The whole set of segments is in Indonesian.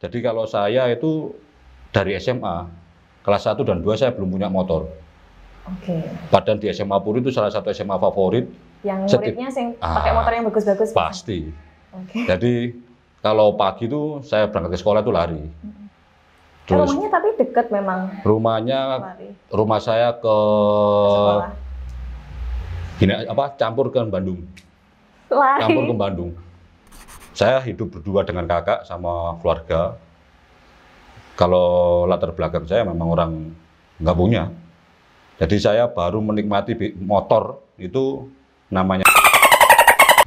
Jadi kalau saya itu dari SMA, kelas 1 dan 2 saya belum punya motor. Oke. Padahal di SMA Puri itu salah satu SMA favorit. Yang muridnya pakai motor yang bagus-bagus. Pasti. Oke. Jadi kalau pagi itu saya berangkat ke sekolah itu lari. Terus, rumahnya tapi dekat memang. Rumah saya ke sekolah. Campur ke Bandung. Lari. Campur ke Bandung. Saya hidup berdua dengan kakak sama keluarga. Kalau latar belakang saya memang orang nggak punya. Jadi saya baru menikmati motor itu namanya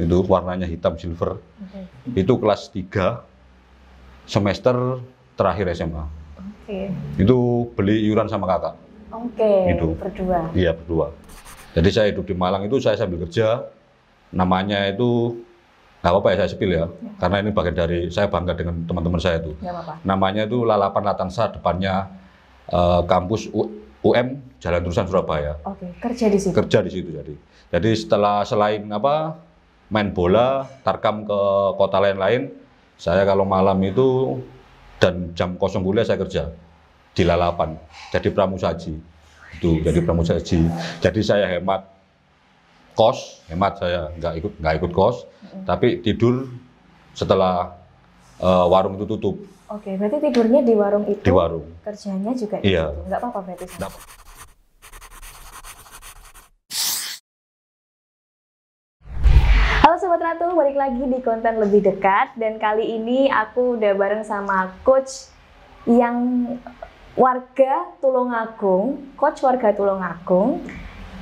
itu warnanya hitam silver. Itu kelas 3 semester terakhir SMA. Itu beli iuran sama kakak. Itu berdua. Iya, berdua. Jadi saya hidup di Malang itu saya sambil kerja. Namanya itu nggak apa-apa ya saya spill ya. Karena ini bagian dari saya bangga dengan teman-teman saya itu. Namanya itu Lalapan Latansa, depannya kampus UM Jalan Terusan Surabaya. Kerja di situ. Kerja di situ jadi selain main bola, tarkam ke kota lain-lain, saya kalau malam itu dan jam kosong kuliah saya kerja di Lalapan. Jadi pramusaji. Jadi pramusaji. Jadi saya hemat kos, saya nggak ikut kos, tapi tidur setelah warung itu tutup. Berarti tidurnya di warung itu. Di warung. Kerjanya juga di situ. Nggak apa-apa berarti. Halo Sobat Ratu, balik lagi di konten lebih dekat, dan kali ini aku udah bareng sama coach yang warga Tulungagung,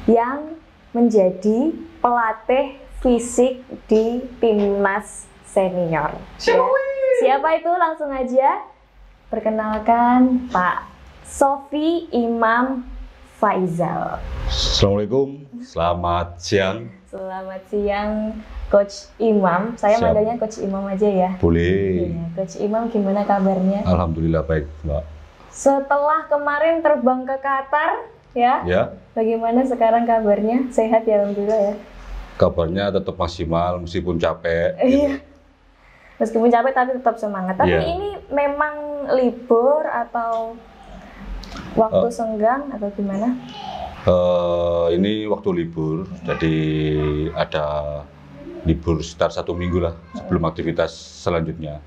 yang menjadi pelatih fisik di timnas senior. Siapa itu? Langsung aja perkenalkan Pak Sofi Imam Faizal. Assalamualaikum, selamat siang. Selamat siang Coach Imam. Saya manggilnya Coach Imam aja ya. Boleh. Coach Imam, gimana kabarnya? Alhamdulillah baik, Mbak. Setelah kemarin terbang ke Qatar, ya? Bagaimana sekarang kabarnya? Sehat ya, alhamdulillah ya? Kabarnya tetap maksimal meskipun capek. Iya. Meskipun capek tapi tetap semangat. Tapi ini memang libur atau waktu senggang atau gimana? Ini waktu libur, jadi ada libur sekitar 1 minggu lah sebelum aktivitas selanjutnya.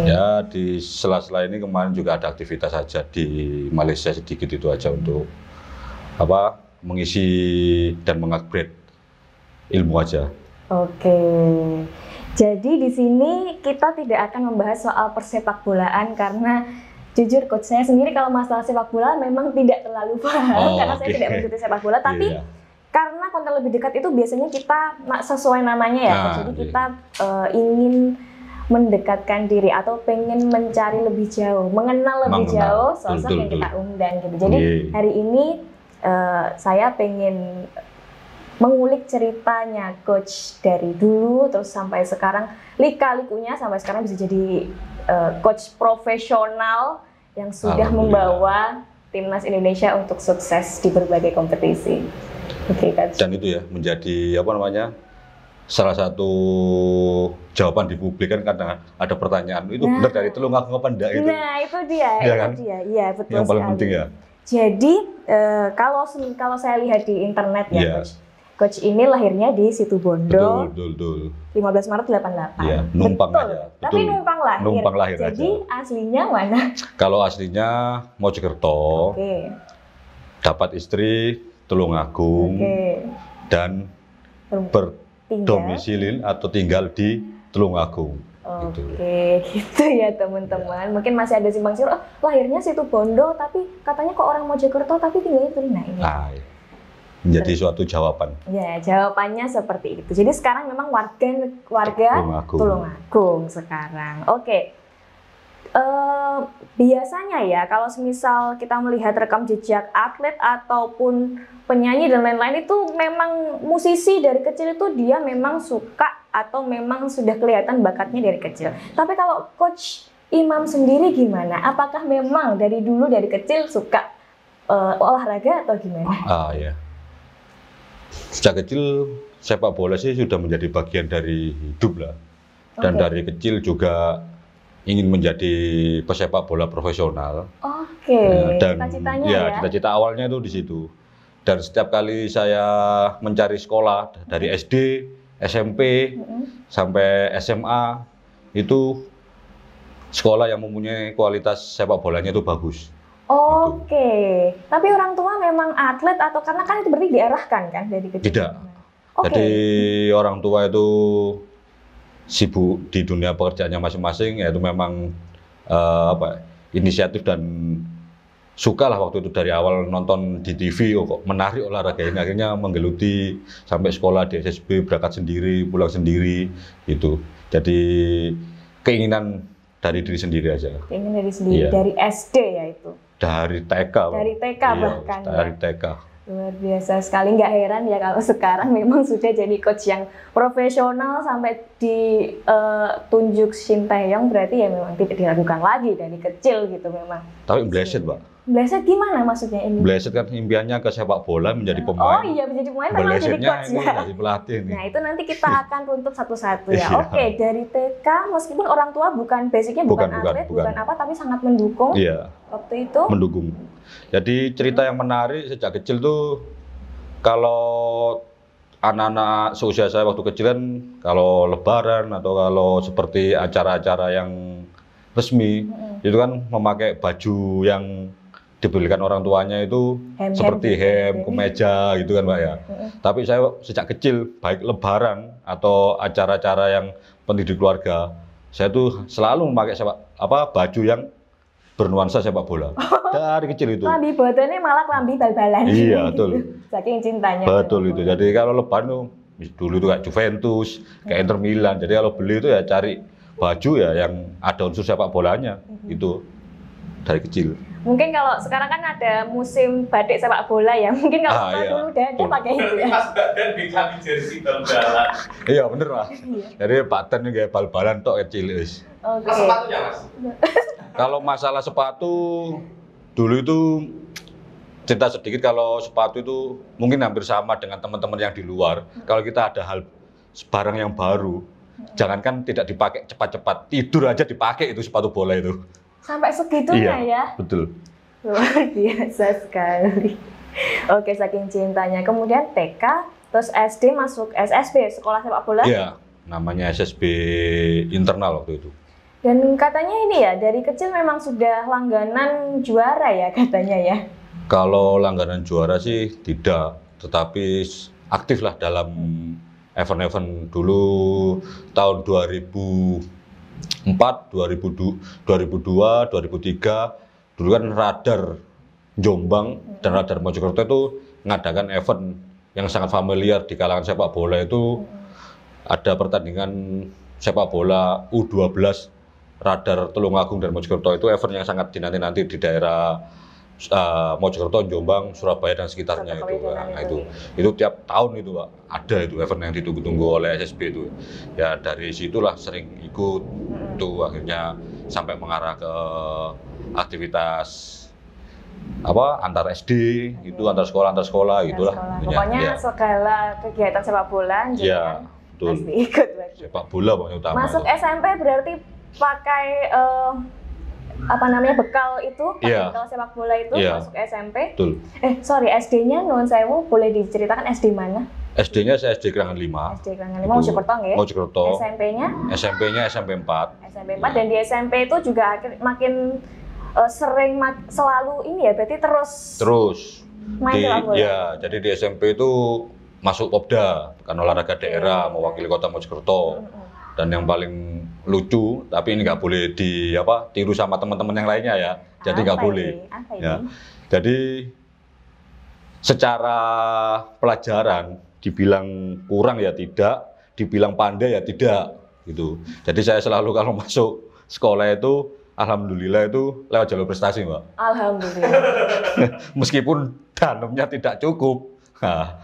Ya, di sela-sela ini kemarin juga ada aktivitas aja di Malaysia sedikit itu aja untuk mengisi dan mengupgrade ilmu aja. Jadi di sini kita tidak akan membahas soal persepakbolaan karena jujur coach saya sendiri kalau masalah sepak bola memang tidak terlalu paham karena saya tidak mengikuti sepak bola, tapi karena konten lebih dekat itu biasanya kita sesuai namanya ya, jadi kita ingin mendekatkan diri atau pengen mencari lebih jauh, mengenal lebih jauh sosok yang kita undang gitu. Jadi hari ini saya pengen mengulik ceritanya coach dari dulu terus sampai sekarang, lika-likunya sampai sekarang bisa jadi coach profesional yang sudah membawa timnas Indonesia untuk sukses di berbagai kompetisi. Coach. Dan itu ya menjadi salah satu jawaban di publik kan karena ada pertanyaan itu benar dari Tulungagung apa enggak itu. Nah, itu dia, Iya, betul. Yang paling penting ya. Jadi kalau saya lihat di internet ya, Coach ini lahirnya di Situbondo. Betul. 15 Maret 88. Iya, numpang aja. Tapi numpang lahir. Jadi aslinya mana? Kalau aslinya Mojokerto. Dapat istri Tulungagung. Dan berdomisili atau tinggal di Tulungagung. Gitu ya teman-teman. Mungkin masih ada simpang siur, lahirnya Situbondo tapi katanya kok orang Mojokerto tapi tinggalnya di ini. Menjadi suatu jawaban. Ya, jawabannya seperti itu. Jadi sekarang memang warga Tulungagung sekarang. Biasanya ya kalau semisal kita melihat rekam jejak atlet ataupun penyanyi dan lain-lain itu memang musisi dari kecil itu dia memang suka atau memang sudah kelihatan bakatnya dari kecil. Tapi kalau Coach Imam sendiri gimana? Apakah memang dari dulu dari kecil suka olahraga atau gimana? Sejak kecil sepak bola sih sudah menjadi bagian dari hidup lah. Dan dari kecil juga ingin menjadi pesepak bola profesional. Oke, Dan cita-citanya ya, ya. cita-cita awalnya itu di situ. Dan setiap kali saya mencari sekolah dari SD, SMP, sampai SMA, itu sekolah yang mempunyai kualitas sepak bolanya itu bagus. Oke, tapi orang tua memang atlet atau karena kan itu berarti diarahkan kan dari kecil? Tidak. Oke. Jadi orang tua itu sibuk di dunia pekerjaannya masing-masing, yaitu memang inisiatif dan suka lah waktu itu dari awal nonton di TV, kok menarik olahraga ini, akhirnya menggeluti sampai sekolah di SSB, berangkat sendiri, pulang sendiri, gitu. Jadi keinginan dari diri sendiri aja. Keinginan dari sendiri, Iya. dari SD ya itu? Dari TK. Dari TK Iya, bahkan dari ya? TK. Luar biasa sekali, nggak heran ya kalau sekarang memang sudah jadi coach yang profesional sampai ditunjuk Shin Tae-yong, berarti ya memang tidak diragukan lagi dari kecil gitu memang. Tapi bleset, Pak. Bleset gimana maksudnya ini? Bleset kan impiannya ke sepak bola, menjadi Oh pemain. iya, menjadi pemain memang jadi Blesetnya coach ini ya. jadi pelatih nih. Nah itu nanti kita akan runtut satu-satu ya. Iya. Oke, dari TK meskipun orang tua basicnya bukan atlet, bukan apa, tapi sangat mendukung Iya, waktu itu. mendukung. Jadi cerita yang menarik sejak kecil tuh, kalau anak-anak seusia saya waktu kecil kan, kalau lebaran atau kalau seperti acara-acara yang resmi, itu kan memakai baju yang dibelikan orang tuanya itu Hem-hem seperti gitu. hem, kemeja gitu kan Mbak ya. Tapi saya sejak kecil, baik lebaran atau acara-acara yang penting di keluarga, saya tuh selalu memakai baju yang bernuansa sepak bola. Dari kecil itu. Lambi botolnya malah lambi bal-balan. Iya, betul. Saking cintanya. Betul itu. Jadi kalau lebaran tuh, dulu tuh kayak Juventus, kayak Inter Milan. Jadi kalau beli itu ya cari baju ya yang ada unsur sepak bolanya. Itu dari kecil. Mungkin kalau sekarang kan ada musim batik sepak bola ya. Mungkin kalau iya. dulu udah ada pakai itu ya. Mas Badan bisa di jersey bal-balan. Iya bener Mas. Jadi paten kayak bal-balan tok kecil wis. Oke. Mas sepatunya Mas? Kalau masalah sepatu dulu itu cerita sedikit, kalau sepatu itu mungkin hampir sama dengan teman-teman yang di luar. Kalau kita ada barang yang baru, jangankan tidak dipakai cepat-cepat, tidur aja dipakai itu sepatu bola itu. Sampai segitunya ya. Betul. Luar biasa sekali. Oke, saking cintanya. Kemudian TK, terus SD masuk SSB, sekolah sepak bola. Iya, namanya SSB internal waktu itu. Dan katanya ini ya, dari kecil memang sudah langganan juara ya katanya ya. Kalau langganan juara sih tidak, tetapi aktif lah dalam event-event dulu tahun 2004, 2002, 2003, dulu kan Radar Jombang dan Radar Mojokerto itu mengadakan event yang sangat familiar di kalangan sepak bola itu. Ada pertandingan sepak bola U12 Radar Tulungagung dan Mojokerto, itu event yang sangat dinanti-nanti di daerah Mojokerto, Jombang, Surabaya dan sekitarnya itu. Nah, itu tiap tahun itu Pak, ada itu event yang ditunggu-tunggu oleh SSB itu. Ya dari situlah sering ikut itu, akhirnya sampai mengarah ke aktivitas antar SD itu, antar sekolah gitulah. Pokoknya segala kegiatan sepak bola ya, betul. pasti ikut berarti. Sepak bola pokoknya utama. Masuk itu. SMP berarti pakai bekal itu, bekal sepak bola itu masuk SMP. Betul. Sorry, SD-nya nuwun sewu, boleh diceritakan SD mana? SD-nya saya SD Gerangan 5. SD Gerangan 5 Mojokerto nggih? Mojokerto. SMP-nya? SMP-nya SMP 4. SMP 4 dan di SMP itu juga makin sering selalu ini ya, berarti terus main sepak bola. Ya, jadi di SMP itu masuk Popda, kan olahraga daerah, mewakili Kota Mojokerto. Dan yang paling lucu, tapi ini nggak boleh tiru sama teman-teman yang lainnya ya. Jadi nggak boleh. Ya. Jadi secara pelajaran dibilang kurang ya tidak, dibilang pandai ya tidak, gitu. Jadi saya selalu kalau masuk sekolah itu, alhamdulillah itu lewat jalur prestasi, Mbak. Alhamdulillah. Meskipun dalamnya tidak cukup. Nah,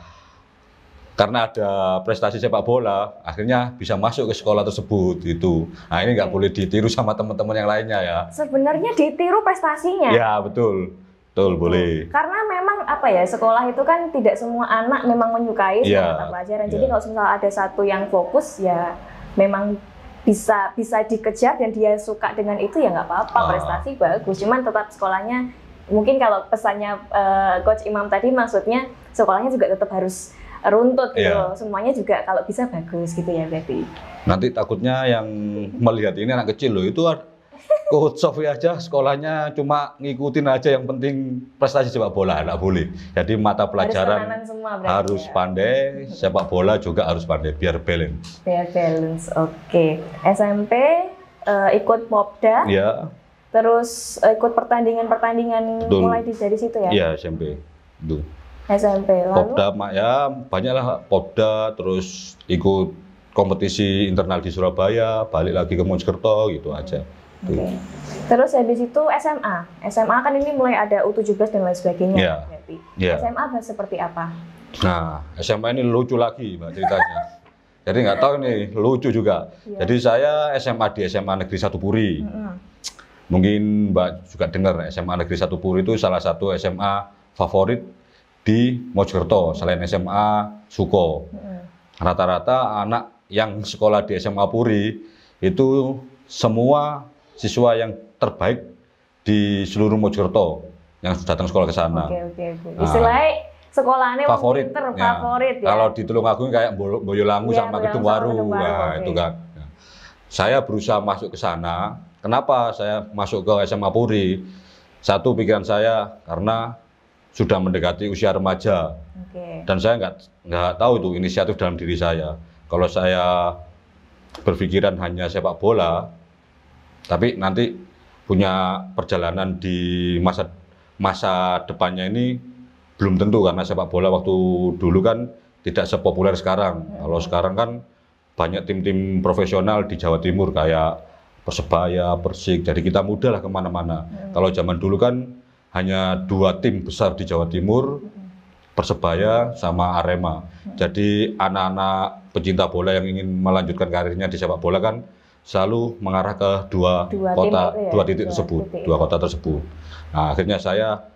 karena ada prestasi sepak bola, akhirnya bisa masuk ke sekolah tersebut gitu. Nah ini nggak boleh ditiru sama teman-teman yang lainnya ya. Sebenarnya ditiru prestasinya. Ya betul, boleh. Karena memang sekolah itu kan tidak semua anak memang menyukai mata pelajaran. Jadi kalau misalnya ada satu yang fokus ya memang bisa dikejar dan dia suka dengan itu ya nggak apa-apa, prestasi bagus. Cuman tetap sekolahnya, mungkin kalau pesannya Coach Imam tadi maksudnya sekolahnya juga tetap harus runtut gitu loh. Semuanya juga kalau bisa bagus gitu ya berarti. Nanti takutnya yang melihat ini anak kecil loh, itu Coach Sofi aja sekolahnya cuma ngikutin aja, yang penting prestasi sepak bola, nggak boleh. Jadi mata pelajaran harus pandai, sepak bola juga harus pandai, biar balance. Biar balance, oke. SMP ikut Popda, ya. Terus ikut pertandingan mulai dari situ ya? Iya, SMP. Itu. SMP, lalu? Popda, ya banyaklah Popda, terus ikut kompetisi internal di Surabaya, balik lagi ke Mojokerto gitu aja. Okay. Terus habis itu SMA kan ini mulai ada U17 dan lain sebagainya. SMA seperti apa? Nah, SMA ini lucu lagi Mbak ceritanya. Jadi nggak tahu nih, lucu juga. Jadi saya SMA di SMA Negeri 1 Puri. Mungkin Mbak juga dengar, SMA Negeri 1 Puri itu salah satu SMA favorit di Mojokerto selain SMA Suko. Rata-rata anak yang sekolah di SMA Puri itu semua siswa yang terbaik di seluruh Mojokerto yang datang sekolah ke sana. Oke. Istilahnya sekolahnya favorit, favorit ya. Kalau di Tulungagung kayak Boyolangu sama Kedungwaru, nah, itu kan. Nah, saya berusaha masuk ke sana. Kenapa saya masuk ke SMA Puri? Satu, pikiran saya karena sudah mendekati usia remaja, dan saya nggak tahu itu inisiatif dalam diri saya. Kalau saya berpikiran hanya sepak bola, tapi nanti punya perjalanan di masa depannya ini belum tentu, karena sepak bola waktu dulu kan tidak sepopuler sekarang. Kalau sekarang kan banyak tim-tim profesional di Jawa Timur kayak Persebaya, Persik, jadi kita mudah lah kemana-mana. Kalau zaman dulu kan hanya 2 tim besar di Jawa Timur, Persebaya sama Arema. Jadi anak-anak pecinta bola yang ingin melanjutkan karirnya di sepak bola kan selalu mengarah ke dua kota tersebut. Nah, akhirnya saya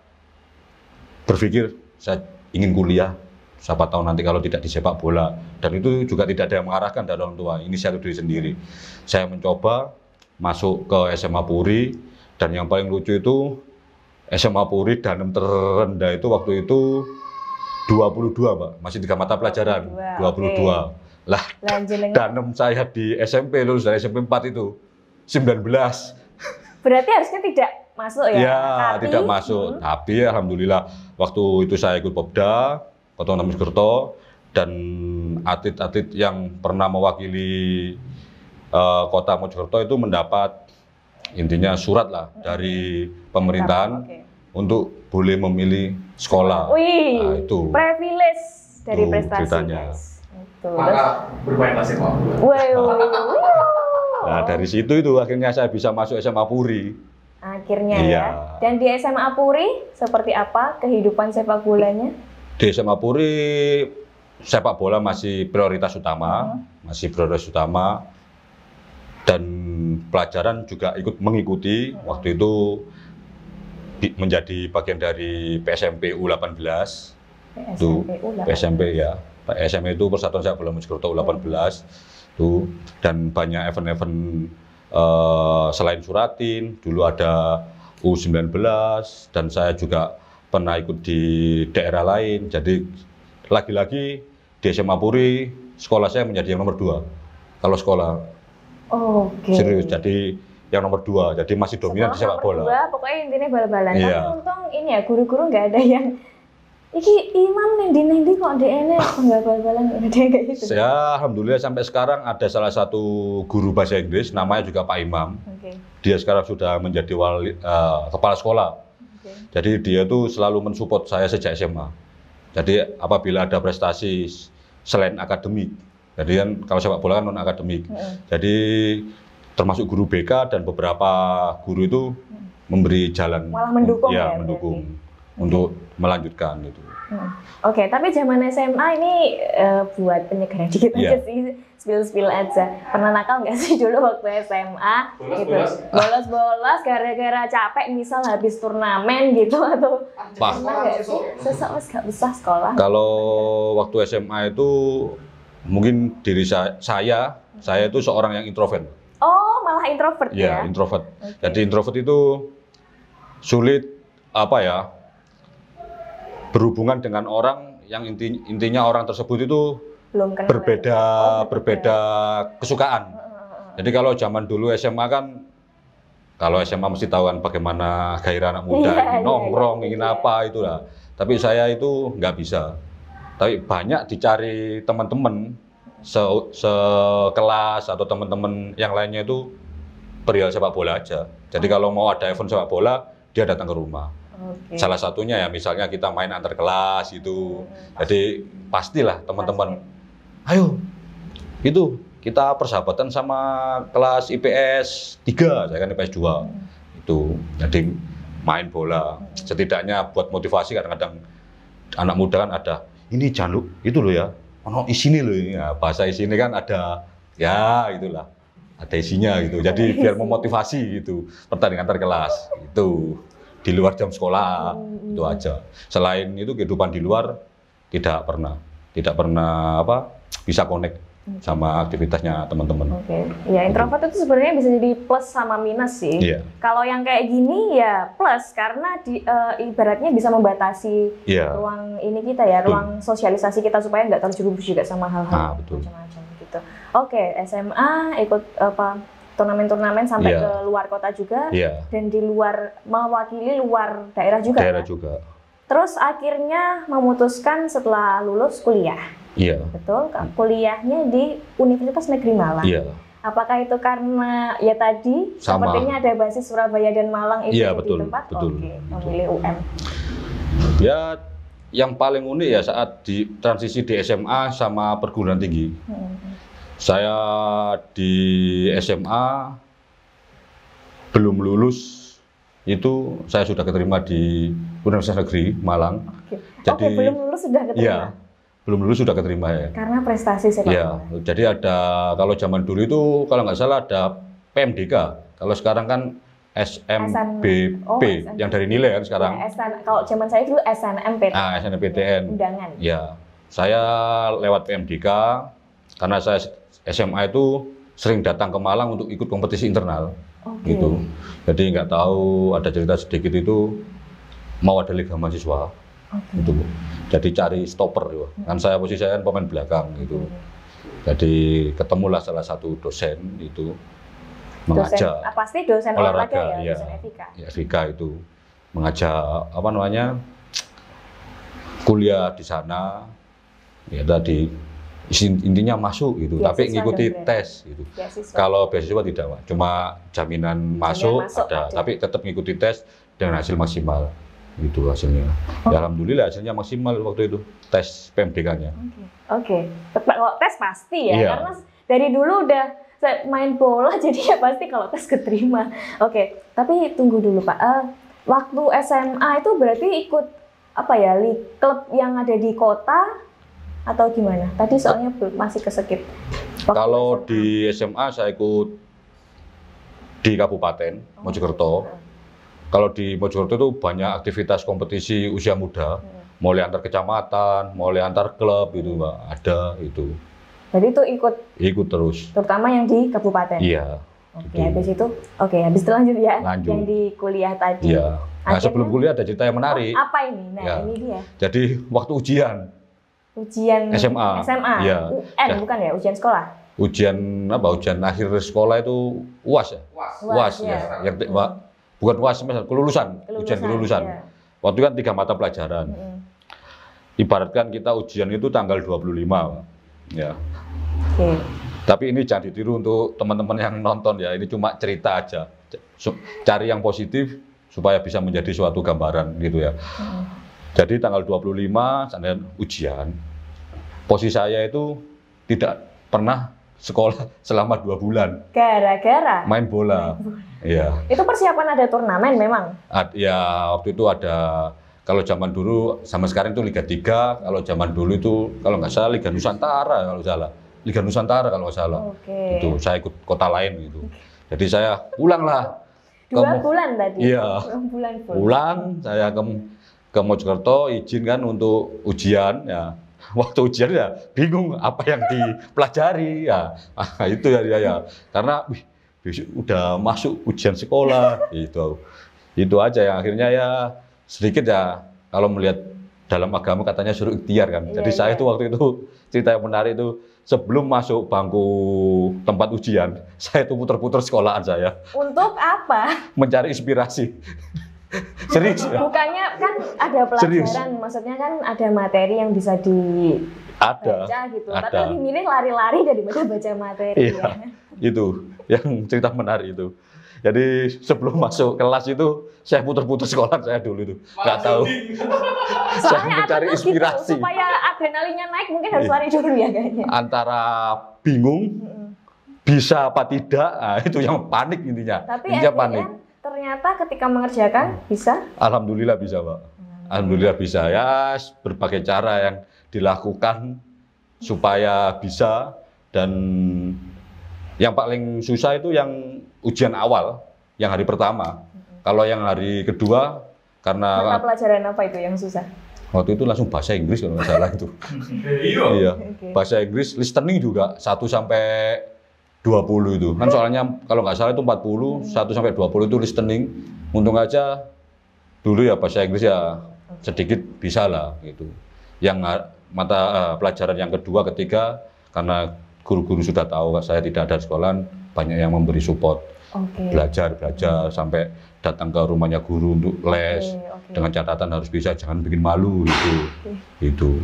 berpikir saya ingin kuliah, siapa tahu nanti kalau tidak di sepak bola, dan itu juga tidak ada yang mengarahkan dari orang tua, inisiatif diri sendiri. Saya mencoba masuk ke SMA Puri, dan yang paling lucu itu SMA Puri danem terendah itu waktu itu 22 Mbak, masih 3 mata pelajaran, 22. Lah, danem saya di SMP, lulus dari SMP 4 itu 19. Berarti harusnya tidak masuk ya? Ya, tidak masuk. Tapi alhamdulillah waktu itu saya ikut Popda Kota Mojokerto, dan atlet-atlet yang pernah mewakili Kota Mojokerto itu mendapat intinya surat lah dari pemerintahan untuk boleh memilih sekolah. Wih, nah, itu privilege dari prestasi. Ceritanya. Maka bermainlah sepak bola. Nah, dari situ itu akhirnya saya bisa masuk SMA Puri. Akhirnya ya. Dan di SMA Puri seperti apa kehidupan sepak bolanya? Di SMA Puri sepak bola masih prioritas utama, dan pelajaran juga ikut mengikuti. Waktu itu menjadi bagian dari PSMP U18. PSMP ya. PSMP itu Persatuan Sepak Bola Mojokerto U18 tuh, dan banyak event-event selain Suratin, dulu ada U19, dan saya juga pernah ikut di daerah lain. Jadi lagi-lagi di SMA Puri sekolah saya menjadi yang nomor 2 kalau sekolah. Serius, jadi yang nomor 2, jadi masih dominan di sepak bola. Pokoknya intinya bal-balan. Tapi untung ini ya, guru-guru nggak ada yang iki Imam nendi kok DN nggak bal-balan, ada kayak gitu. Ya, alhamdulillah sampai sekarang ada salah satu guru bahasa Inggris, namanya juga Pak Imam. Dia sekarang sudah menjadi kepala sekolah. Jadi dia tuh selalu mensupport saya sejak SMA. Jadi apabila ada prestasi selain akademik, jadi kan kalau sepak bola kan non akademik. Jadi termasuk guru BK dan beberapa guru itu memberi jalan. Malah mendukung ya? Mendukung untuk melanjutkan itu. Tapi zaman SMA ini buat penyegaran dikit aja sih, spill aja. Pernah nakal nggak sih dulu waktu SMA? Bolos gara-gara capek, misal habis turnamen gitu, atau pernah nggak sih? Sesak nggak bisa sekolah. Kalau waktu SMA itu mungkin diri saya itu seorang yang introvert. malah introvert ya? Iya, introvert. Jadi introvert itu sulit berhubungan dengan orang yang intinya orang tersebut itu Belum kenal berbeda kesukaan. Jadi kalau zaman dulu SMA kan, kalau SMA mesti tahu kan bagaimana gairah anak muda, nongkrong, ingin apa itulah. Tapi saya itu nggak bisa. Tapi banyak dicari teman-teman sekelas atau teman-teman yang lainnya itu perihal sepak bola aja. Jadi kalau mau ada event sepak bola, dia datang ke rumah. Salah satunya ya misalnya kita main antar kelas itu. Jadi pastilah teman-teman, ayo itu kita persahabatan sama kelas IPS 3, saya kan IPS 2. Itu jadi main bola. Setidaknya buat motivasi, kadang-kadang anak muda kan ada, ini jangan itu loh ya, ono isine loh ini. Ya, bahasa isine kan ada ya itulah. Ada isinya gitu. Jadi biar memotivasi gitu. Pertandingan antar kelas itu. Di luar jam sekolah, itu aja. Selain itu kehidupan di luar tidak pernah bisa connect sama aktivitasnya teman-teman. Ya introvert itu sebenarnya bisa jadi plus sama minus sih. Kalau yang kayak gini ya plus karena ibaratnya bisa membatasi ruang ini kita ya, ruang sosialisasi kita supaya nggak terjerumus juga sama hal-hal macam-macam gitu. SMA ikut turnamen-turnamen sampai ke luar kota juga, dan di luar mewakili luar daerah juga. Terus akhirnya memutuskan setelah lulus kuliah. Betul, kuliahnya di Universitas Negeri Malang. Apakah itu karena ya tadi sepertinya ada basis Surabaya dan Malang itu di tempat? Memilih UM. Ya, yang paling unik ya saat di transisi di SMA sama perguruan tinggi. Saya di SMA belum lulus itu saya sudah keterima di Universitas Negeri Malang. Jadi belum lulus sudah keterima. Iya, belum lulus sudah keterima ya. Karena prestasi sepak bola. Jadi ada, kalau zaman dulu itu kalau nggak salah ada PMDK. Kalau sekarang kan SMBP yang dari nilai kan sekarang. Kalau zaman saya dulu SNMPTN. SNMPTN. Undangan. Ya, saya lewat PMDK karena saya SMA itu sering datang ke Malang untuk ikut kompetisi internal, gitu. Jadi nggak tahu, ada cerita sedikit itu mau ada liga mahasiswa, gitu. Jadi cari stopper, kan saya posisi saya kan pemain belakang, gitu. Jadi ketemulah salah satu dosen itu mengajak. Pasti dosen olahraga ya, dosen etika. Ya, etika itu mengajak kuliah di sana, ya tadi. Intinya masuk gitu, tapi ngikuti tes gitu. Kalau beasiswa tidak, cuma jaminan masuk ada, tapi tetap ngikuti tes dengan hasil maksimal gitu hasilnya. Ya, alhamdulillah hasilnya maksimal waktu itu tes PMDK-nya. Kalau tes pasti ya, karena dari dulu udah main bola jadi ya pasti kalau tes keterima. Tapi tunggu dulu Pak, waktu SMA itu berarti ikut klub yang ada di kota atau gimana? Tadi soalnya masih kesekip. Kalau di SMA saya ikut di Kabupaten Mojokerto. Kalau di Mojokerto itu banyak aktivitas kompetisi usia muda, mulai antar kecamatan, mulai antar klub itu Mbak, ada itu. Jadi itu ikut terus. Terutama yang di kabupaten. Iya. Habis itu, habis itu lanjut ya. Yang di kuliah tadi. Iya. Nah, sebelum kuliah ada cerita yang menarik. Apa ini? Nah, ini dia. Jadi waktu ujian SMA. Ya. UN bukan ya, ujian sekolah. Ujian akhir sekolah itu UAS ya. UAS ya. Yang bukan UAS, kelulusan. Ujian kelulusan. Ya. Waktu kan 3 mata pelajaran. Ibaratkan kita ujian itu tanggal 25, ya. Tapi ini jangan ditiru untuk teman-teman yang nonton ya. Ini cuma cerita aja. Cari yang positif supaya bisa menjadi suatu gambaran gitu ya. Jadi tanggal 25 saya ujian. Posisi saya itu tidak pernah sekolah selama 2 bulan. Gara-gara main bola. Iya. Itu persiapan ada turnamen memang? Ya waktu itu ada. Kalau zaman dulu sama sekarang itu Liga 3. Kalau zaman dulu itu kalau nggak salah Liga Nusantara kalau salah. Liga Nusantara kalau nggak salah. Itu saya ikut kota lain gitu. Jadi saya pulang lah. 2 bulan tadi. Iya. 2 bulan pulang saya ke Mojokerto izin kan untuk ujian ya. Waktu ujian ya bingung apa yang dipelajari ya. Itu ya. Karena besok udah masuk ujian sekolah itu aja yang akhirnya ya sedikit ya kalau melihat dalam agama katanya suruh ikhtiar kan. Jadi saya itu waktu itu cerita yang menarik itu sebelum masuk bangku tempat ujian saya itu puter-puter sekolahan saya. Untuk apa? Mencari inspirasi. Serius ya? Bukannya kan ada pelajaran, maksudnya kan ada materi yang bisa dibaca gitu. Tapi lebih milih lari-lari daripada baca materi. Iya, itu yang cerita menarik itu. Jadi sebelum masuk kelas itu saya putar-putar sekolah saya dulu itu, nggak tahu. Saya mencari inspirasi. Gitu, supaya adrenalinnya naik mungkin harus lari dulu ya kayaknya. Antara bingung, bisa apa tidak, nah, itu yang panik intinya. Tapi intinya panik. Ternyata ketika mengerjakan bisa? Alhamdulillah bisa, Pak. Alhamdulillah bisa. Ya berbagai cara yang dilakukan supaya bisa, dan yang paling susah itu yang ujian awal, yang hari pertama. Kalau yang hari kedua, karena mata pelajaran apa itu yang susah? Waktu itu langsung bahasa Inggris kalau nggak salah itu. Iya. Bahasa Inggris, listening juga 1 sampai 20 itu. Kan soalnya kalau nggak salah itu 40, 1 sampai 20 itu listening. Untung aja dulu ya bahasa Inggris ya sedikit bisa lah gitu. Yang mata pelajaran yang kedua, ketiga, karena guru-guru sudah tahu saya tidak ada di sekolah, banyak yang memberi support. Belajar sampai datang ke rumahnya guru untuk les. Dengan catatan harus bisa, jangan bikin malu itu.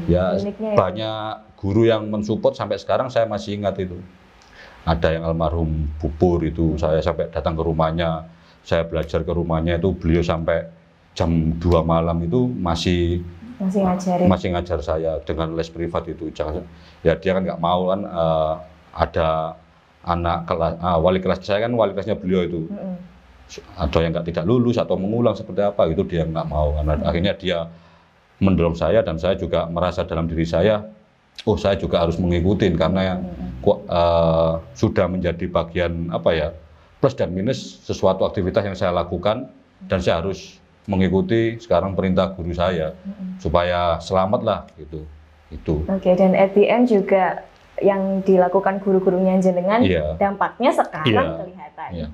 Ya banyak guru yang mensupport sampai sekarang saya masih ingat itu. Ada yang almarhum Bubur itu, saya sampai datang ke rumahnya, saya belajar ke rumahnya itu, beliau sampai jam 2 malam itu masih ngajar saya dengan les privat itu. Jangan ya, dia kan nggak mau kan ada anak kelas wali kelas saya kan, wali kelasnya beliau itu. Ada yang tidak lulus atau mengulang seperti apa gitu, dia nggak mau. Karena akhirnya dia mendorong saya, dan saya juga merasa dalam diri saya, oh saya juga harus mengikuti karena sudah menjadi bagian apa ya, plus dan minus sesuatu aktivitas yang saya lakukan, dan saya harus mengikuti sekarang perintah guru saya supaya selamat lah gitu. Itu. Dan at the end juga yang dilakukan guru-gurunya jenengan, dampaknya sekarang kelihatan.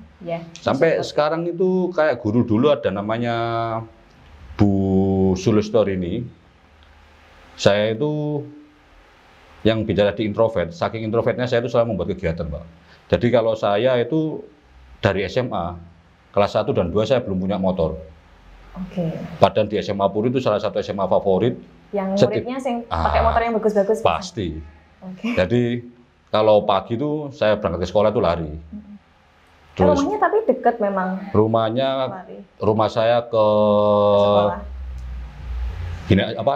Sampai sekarang itu kayak guru dulu ada namanya Bu Sulistorini. Saya itu yang bicara di introvert, saking introvertnya saya itu selalu membuat kegiatan, Pak. Jadi kalau saya itu dari SMA, kelas 1 dan 2 saya belum punya motor. Padahal di SMA Puri itu salah satu SMA favorit. Yang muridnya pakai motor yang bagus-bagus? Pasti. Jadi kalau pagi itu saya berangkat ke sekolah itu lari. Terus, rumahnya tapi dekat memang? Rumah saya ke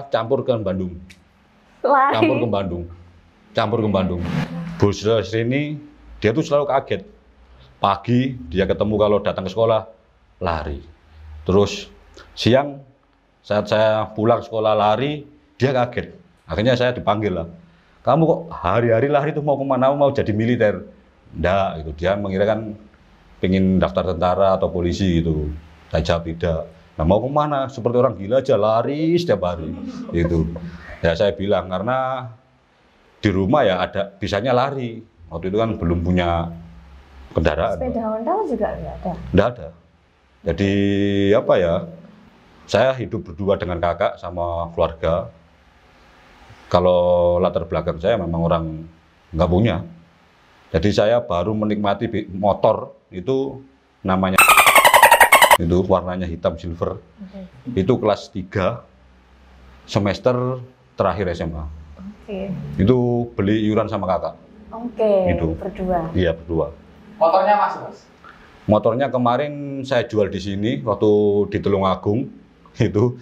campur ke Bandung. Campur ke Bandung. Bu Srini, dia tuh selalu kaget. Pagi dia ketemu kalau datang ke sekolah, lari. Terus siang saat saya pulang sekolah lari, dia kaget. Akhirnya saya dipanggil lah. Kamu kok hari-hari lari tuh mau kemana? Mau jadi militer? Enggak, itu dia mengira kan pengen daftar tentara atau polisi gitu. Saya jawab tidak. Nah mau kemana? Seperti orang gila aja lari setiap hari. Itu. Ya saya bilang karena di rumah ya ada bisanya lari. Waktu itu kan belum punya kendaraan. Sepeda Honda juga nggak ada? Nggak ada. Jadi apa ya? Saya hidup berdua dengan kakak sama keluarga. Kalau latar belakang saya memang orang nggak punya. Jadi saya baru menikmati motor itu namanya itu warnanya hitam silver. Itu kelas 3 semester terakhir SMA. Itu beli iuran sama kakak. Itu berdua. Iya, berdua. Motornya Mas? Motornya kemarin saya jual di sini waktu di Tulungagung. Itu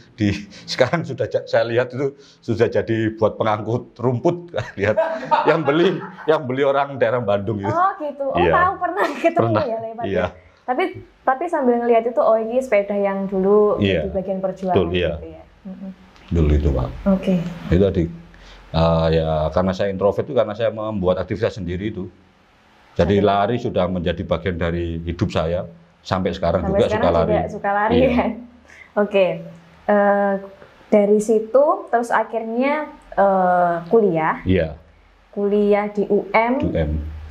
sekarang sudah saya lihat itu sudah jadi buat pengangkut rumput. Lihat yang beli orang daerah Bandung itu. Oh gitu. Tahu pernah ketemu ya lewat. Tapi sambil ngelihat itu, oh ini sepeda yang dulu di bagian perjuangan. Gitu ya. Dulu itu, Pak. Itu tadi ya karena saya introvert itu karena saya membuat aktivitas sendiri itu. Jadi lari sudah menjadi bagian dari hidup saya sampai sekarang juga suka lari. Kan? Dari situ terus akhirnya kuliah. Kuliah di UM.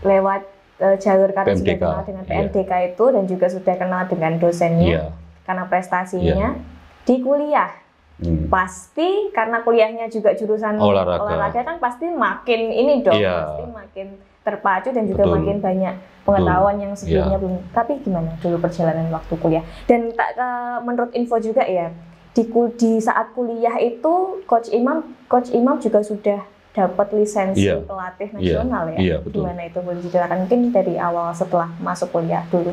Lewat jalur karena sudah PMDK, kenal dengan PMDK itu dan juga sudah kenal dengan dosennya karena prestasinya di kuliah. Pasti karena kuliahnya juga jurusan olahraga kan pasti makin ini dong, pasti makin terpacu dan juga makin banyak pengetahuan yang sebelumnya belum. Tapi gimana dulu perjalanan waktu kuliah? Dan menurut info juga ya, di saat kuliah itu Coach Imam juga sudah dapat lisensi pelatih nasional ya. Gimana itu boleh dijelaskan mungkin dari awal setelah masuk kuliah dulu?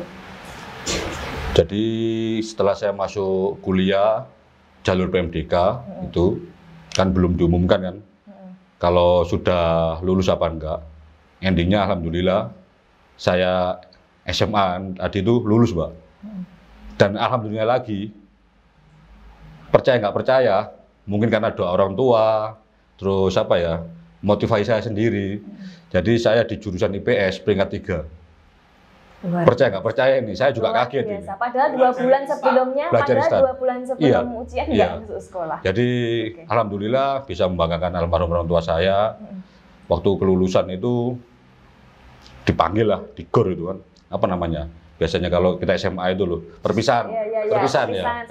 Jadi setelah saya masuk kuliah jalur PMDK itu kan belum diumumkan kan kalau sudah lulus apa enggak. Endingnya alhamdulillah saya SMA tadi itu lulus, Mbak. Dan alhamdulillah lagi, percaya nggak percaya, mungkin karena doa orang tua, terus apa ya, motivasi saya sendiri. Jadi saya di jurusan IPS peringkat 3. Percaya nggak percaya ini, saya juga kaget ini. Padahal 2 bulan sebelumnya, ujian nggak masuk sekolah. Jadi alhamdulillah bisa membanggakan almarhum orang tua saya. Waktu kelulusan itu dipanggil lah, digor itu kan, apa namanya? Biasanya kalau kita SMA itu loh, perpisahan ya.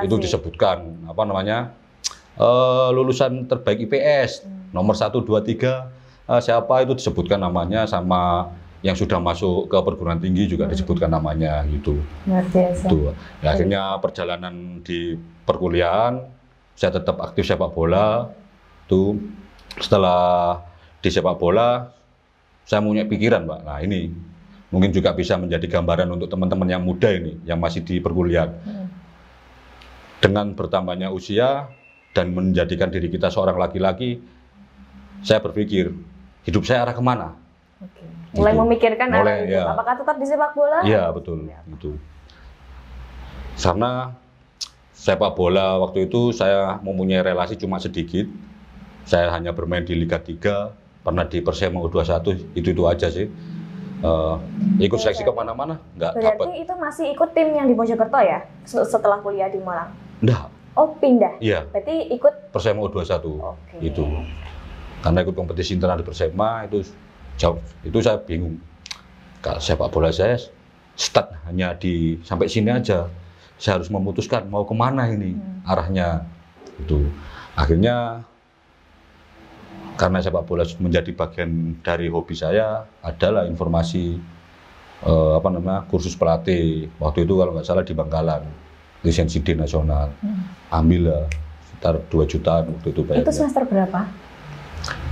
Itu disebutkan apa namanya? Lulusan terbaik IPS nomor 1, 2, 3 siapa itu disebutkan namanya, sama yang sudah masuk ke perguruan tinggi juga disebutkan namanya gitu. Luar biasa. Ya, akhirnya perjalanan di perkuliahan saya tetap aktif sepak bola. Tuh setelah di sepak bola saya punya pikiran, Mbak. Nah ini mungkin juga bisa menjadi gambaran untuk teman-teman yang muda ini yang masih di perkuliahan. Dengan bertambahnya usia dan menjadikan diri kita seorang laki-laki, saya berpikir hidup saya arah kemana? Mulai memikirkan arah itu. Apakah tetap di sepak bola? Iya betul. Itu. Karena sepak bola waktu itu saya mempunyai relasi cuma sedikit. Saya hanya bermain di Liga 3, pernah di Persema U21, itu aja sih. Ikut seleksi kemana-mana nggak dapat. Berarti itu masih ikut tim yang di Mojokerto ya setelah kuliah di Malang? Enggak. Oh pindah? Iya. Berarti ikut Persema U21 itu. Karena ikut kompetisi internal di Persema itu jauh, itu saya bingung. Kalau sepak bola saya start hanya di sampai sini aja. Saya harus memutuskan mau kemana ini arahnya. Itu akhirnya karena sepak bola menjadi bagian dari hobi saya, adalah informasi apa namanya kursus pelatih. Waktu itu kalau nggak salah di Bangkalan, lisensi D nasional. Ambil lah sekitar 2 jutaan waktu itu bayarnya. Itu semester berapa?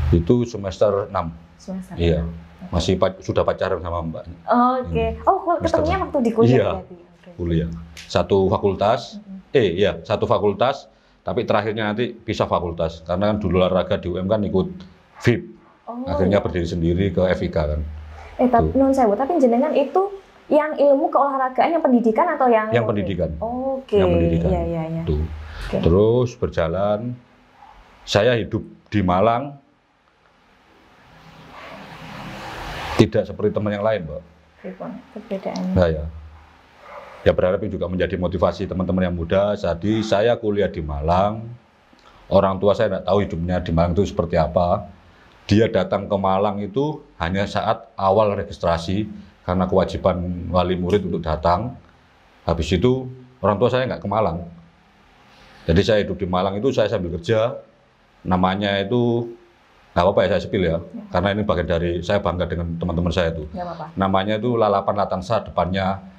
Itu semester 6. Semester. Iya. Masih sudah pacaran sama Mbak. Oh, ketemunya waktu di kuliah berarti. Kuliah. Satu fakultas. Satu fakultas. Tapi terakhirnya nanti pisah fakultas, karena kan dulu olahraga di UM kan ikut VIP, akhirnya berdiri sendiri ke FIK kan. Tapi non sewu, tapi jenengan itu yang ilmu keolahragaan yang pendidikan atau yang? Yang pendidikan. Yang pendidikan. Iya. Terus berjalan, saya hidup di Malang tidak seperti teman yang lain, Mbak. Perbedaannya. Nah, ya berharap juga menjadi motivasi teman-teman yang muda. Jadi saya kuliah di Malang, orang tua saya tidak tahu hidupnya di Malang itu seperti apa. Dia datang ke Malang itu hanya saat awal registrasi, karena kewajiban wali murid untuk datang. Habis itu orang tua saya nggak ke Malang. Jadi saya hidup di Malang itu saya sambil kerja. Namanya itu nggak apa-apa ya saya sepil ya, karena ini bagian dari saya bangga dengan teman-teman saya itu. Namanya itu Lalapan Latansa, depannya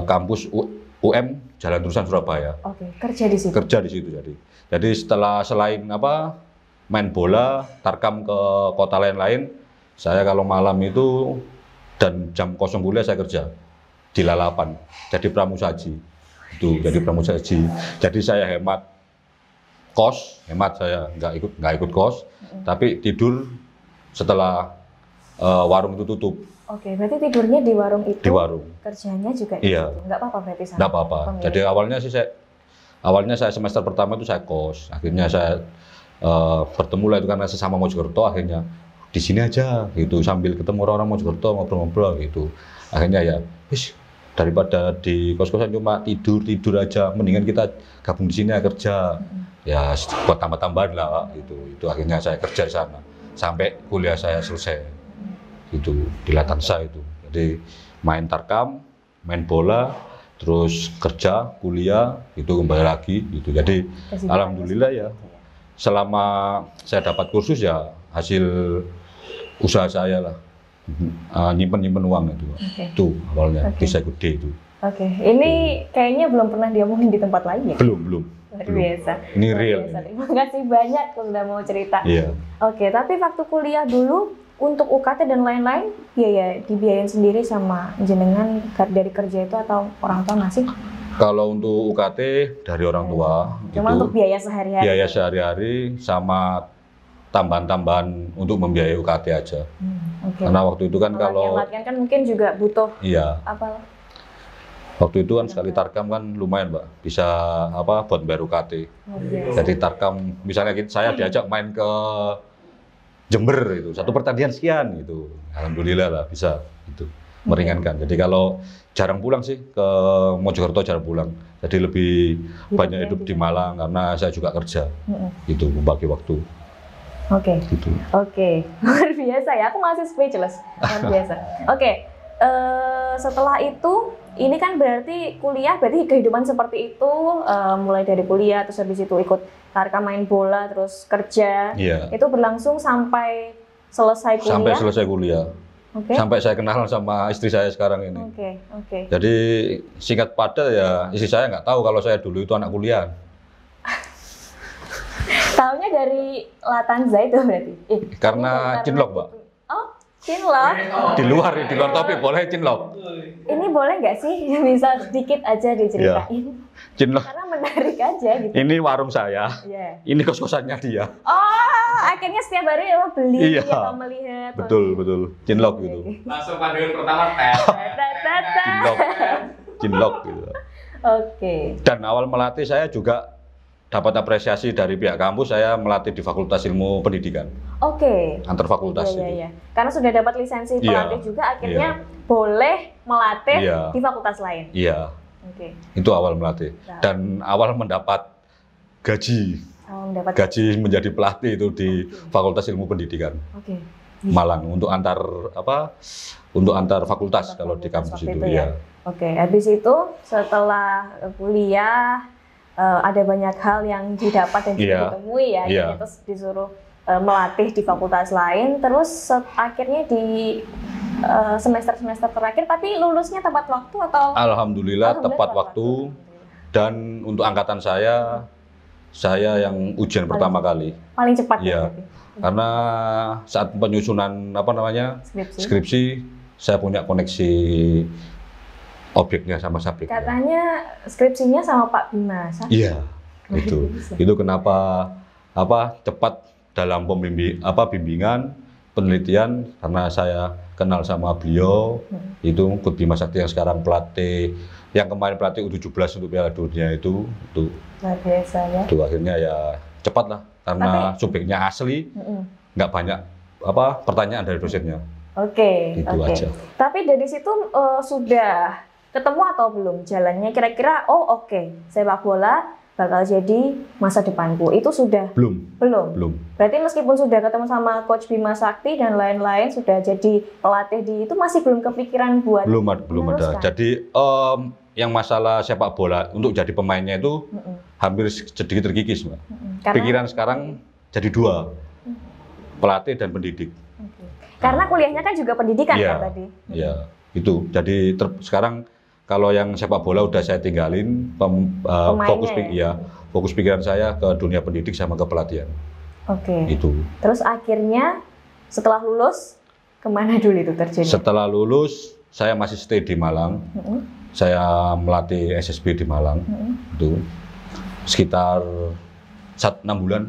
kampus UM Jalan Terusan Surabaya. Kerja di situ. Kerja di situ jadi selain main bola, tarkam ke kota lain-lain, saya kalau malam itu dan jam kosong kuliah saya kerja di Lalapan. Jadi pramusaji. Jadi pramusaji. Jadi saya hemat kos, saya nggak ikut kos, tapi tidur setelah warung itu tutup. Berarti tidurnya di warung itu? Di warung. Kerjanya juga di situ? Nggak apa-apa berarti sama? Nggak apa-apa. Jadi awalnya saya semester pertama itu saya kos. Akhirnya saya bertemu lah itu karena sesama Mojokerto, akhirnya di sini aja gitu, sambil ketemu orang-orang Mojokerto ngobrol-ngobrol gitu. Akhirnya ya, daripada di kos-kosan cuma tidur aja, mendingan kita gabung di sini ya kerja. Ya buat tambah-tambahan lah gitu. Itu akhirnya saya kerja di sana sampai kuliah saya selesai. itu di Latansa itu. Jadi main tarkam, main bola, terus kerja, kuliah, itu kembali lagi gitu. Jadi alhamdulillah ya, selama saya dapat kursus ya hasil usaha saya lah, nyimpen uang itu. Itu awalnya bisa gede itu. Ini kayaknya belum pernah diomongin di tempat lain ya? Belum. Luar biasa. Ini real. Terima kasih banyak sudah mau cerita. Iya. Tapi waktu kuliah dulu untuk UKT dan lain-lain, dibiayain sendiri sama jenengan dari kerja itu atau orang tua ngasih? Kalau untuk UKT dari orang tua. Cuma untuk biaya sehari-hari? Biaya sehari-hari sama tambahan-tambahan untuk membiayai UKT aja. Karena waktu itu kan kalau latihan kan mungkin juga butuh. Iya. Apa? Waktu itu kan sekali tarkam kan lumayan Mbak, bisa buat bayar UKT. Jadi tarkam, misalnya saya diajak main ke Jember itu, satu pertandingan sekian gitu. Alhamdulillah lah bisa gitu, meringankan. Jadi kalau jarang pulang sih ke Mojokerto jarang pulang. Jadi lebih banyak hidup di Malang karena saya juga kerja. Gitu, membagi waktu. Gitu. Luar biasa ya, aku masih speechless. Luar biasa. Setelah itu, ini kan berarti kuliah, berarti kehidupan seperti itu, mulai dari kuliah, terus habis itu ikut tarkam, main bola, terus kerja. Itu berlangsung sampai selesai kuliah? Sampai selesai kuliah. Sampai saya kenal sama istri saya sekarang ini. Jadi singkat padat ya, istri saya nggak tahu kalau saya dulu itu anak kuliah. Tahunya dari Latansa itu berarti? Karena cinlok, Mbak. Cinlok? Di luar topik boleh cinlok. Ini boleh nggak sih? Bisa sedikit aja diceritain. Cinlok. Karena menarik aja gitu. Ini warung saya. Ini kos-kosannya dia. Akhirnya setiap hari beli atau melihat. Betul. Cinlok gitu. Langsung pandangan pertama Cinlok gitu. Dan awal melatih saya juga dapat apresiasi dari pihak kampus, saya melatih di Fakultas Ilmu Pendidikan. Antar fakultas itu. Karena sudah dapat lisensi pelatih juga, akhirnya boleh melatih di fakultas lain. Itu awal melatih. Dan awal mendapat gaji. Gaji menjadi pelatih itu di Fakultas Ilmu Pendidikan. Malang untuk antar fakultas kalau di kampus itu ya. Habis itu setelah kuliah ada banyak hal yang didapat dan juga ditemui ya, terus disuruh melatih di fakultas lain, terus akhirnya di semester terakhir, tapi lulusnya tepat waktu atau? Alhamdulillah tepat waktu, dan untuk angkatan saya yang ujian pertama kali. Paling cepat ya? Karena saat penyusunan skripsi, saya punya koneksi objeknya sama subjeknya. Katanya skripsinya sama Pak Bima. Iya, itu kenapa cepat dalam bimbingan penelitian, karena saya kenal sama beliau. Itu Coach Bima Sakti yang sekarang pelatih, yang kemarin pelatih U17 untuk Piala Dunia itu luar biasa ya. Itu akhirnya ya cepat lah, karena subjeknya asli, nggak banyak pertanyaan dari dosennya. Itu aja. Tapi dari situ sudah ketemu atau belum jalannya kira-kira sepak bola bakal jadi masa depanku, itu sudah? Belum. Berarti meskipun sudah ketemu sama Coach Bima Sakti dan lain-lain, sudah jadi pelatih itu masih belum kepikiran buat belum ada. Jadi yang masalah sepak bola untuk jadi pemainnya itu hampir sedikit terkikis, Mbak. Pikiran sekarang jadi dua, pelatih dan pendidik. Karena kuliahnya kan juga pendidikan kan tadi. Iya, itu. Jadi sekarang kalau yang sepak bola udah saya tinggalin, fokus pikiran saya ke dunia pendidik sama ke pelatihan. Itu. Terus akhirnya setelah lulus kemana dulu itu terjadi? Setelah lulus saya masih stay di Malang. Saya melatih SSB di Malang. Itu sekitar 6 bulan.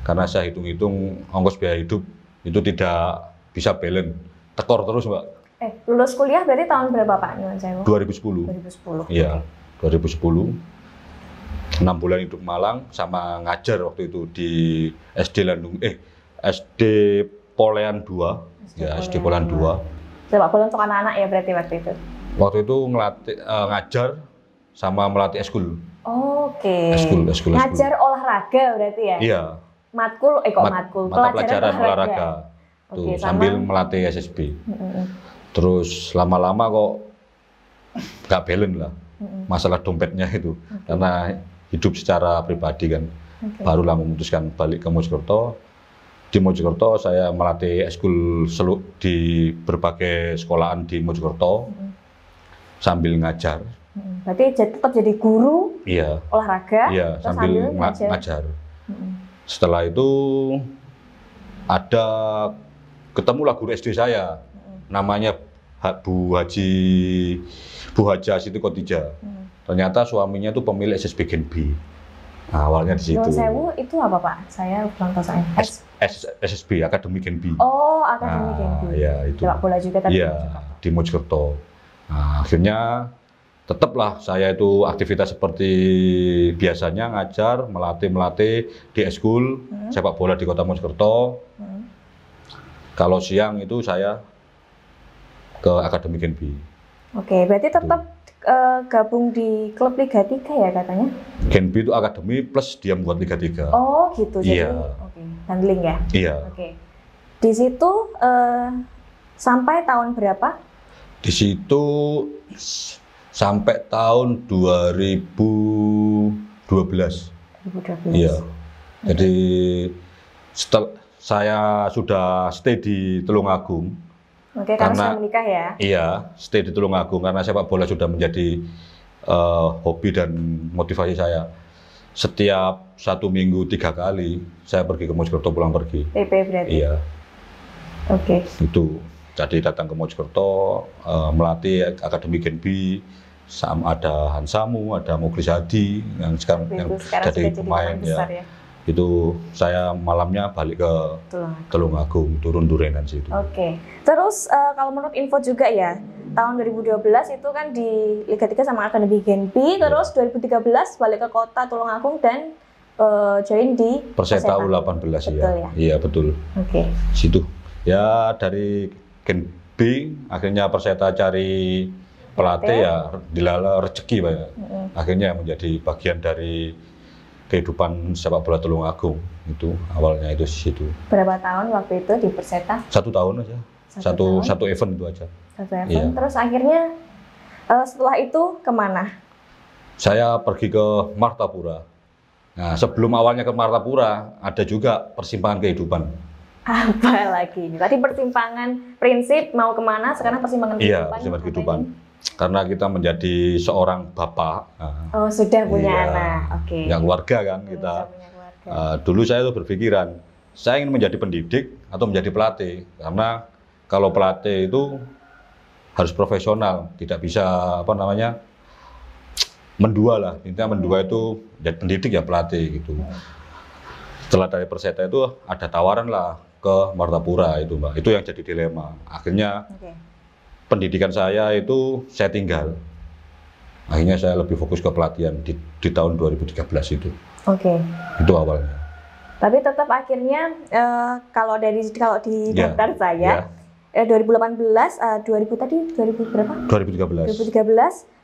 Karena saya hitung-hitung ongkos biaya hidup itu tidak bisa balance, tekor terus, Mbak. Lulus kuliah berarti tahun berapa, Pak? 2010. Iya, 2010. 6 bulan hidup Malang sama ngajar waktu itu di SD Polean 2. SD Polean 2. Sepak bola untuk anak-anak ya berarti waktu itu? Waktu itu ngajar sama melatih eskul. Ngajar olahraga berarti ya? Iya. Matkul. Mata pelajaran olahraga. tuh sambil melatih SSB. Terus lama-lama kok nggak balance lah, masalah dompetnya itu, karena hidup secara pribadi kan. Barulah memutuskan balik ke Mojokerto. Di Mojokerto saya melatih ekskul di berbagai sekolahan di Mojokerto sambil ngajar. Berarti tetap jadi guru olahraga, sambil ngajar. Setelah itu ada ketemulah guru SD saya, namanya Bu Haja Siti Khotijah. Ternyata suaminya itu pemilik SSB Gen B. Nah, awalnya di situ. Nyuwun sewu itu apa Pak? Saya kurang tahu saya. SSB Akademi Gen B. Oh, Akademi Gen B. Iya, itu. Sepak bola juga tadi. Iya, di Mojokerto. Nah, akhirnya tetaplah saya itu aktivitas seperti biasanya, ngajar, melatih di ekskul sepak bola di Kota Mojokerto. Kalau siang itu saya ke Akademi Gen B. Oke, berarti tetap gabung di klub Liga 3 ya katanya? Gen B itu akademi plus dia membuat Liga 3. Oh gitu, jadi handling ya? Iya. Oke. Di situ sampai tahun berapa? Di situ sampai tahun 2012. Iya. Jadi setelah saya sudah stay di Tulungagung. Oke, karena sudah menikah ya? Iya, stay di Tulungagung karena sepak bola sudah menjadi hobi dan motivasi saya. Setiap 1 minggu 3 kali saya pergi ke Mojokerto, pulang pergi. PP berarti? Iya. Oke. Itu, jadi datang ke Mojokerto, melatih Akademi Gen B, ada Hansamu, ada Muklis Hadi, yang sekarang jadi pemain ya. Itu saya malamnya balik ke Tulungagung, turun Durenan situ. Oke. Terus kalau menurut info juga ya, tahun 2012 itu kan di Liga 3 sama Akademi Gen B, terus 2013 balik ke kota Tulungagung dan join di Perseta U18 ya. Iya, betul. Oke. Situ. Ya dari Gen B akhirnya Perseta cari pelatih ya, dilala rezeki Pak ya. Akhirnya menjadi bagian dari kehidupan sepak bola Tulungagung itu awalnya itu situ. Berapa tahun waktu itu di Perseta? 1 tahun aja. Satu event itu aja. Satu event. Iya. Terus akhirnya setelah itu kemana? Saya pergi ke Martapura. Nah, sebelum awalnya ke Martapura ada juga persimpangan kehidupan. Apa lagi? Tadi persimpangan prinsip mau kemana, sekarang persimpangan kehidupan. Iya, persimpangan kehidupan. Karena kita menjadi seorang bapak. Oh, sudah punya anak. Oke. Punya keluarga kan kita. Dulu saya itu berpikiran, saya ingin menjadi pendidik atau menjadi pelatih. Karena kalau pelatih itu harus profesional, tidak bisa mendua lah. Intinya mendua itu jadi pendidik ya pelatih gitu. Setelah dari Perseta itu ada tawaran lah ke Martapura itu Mbak. Itu yang jadi dilema. Akhirnya pendidikan saya itu saya tinggal. Akhirnya saya lebih fokus ke pelatihan di tahun 2013 itu. Oke. Itu awalnya. Tapi tetap akhirnya kalau di daftar saya 2018 2000 berapa? 2013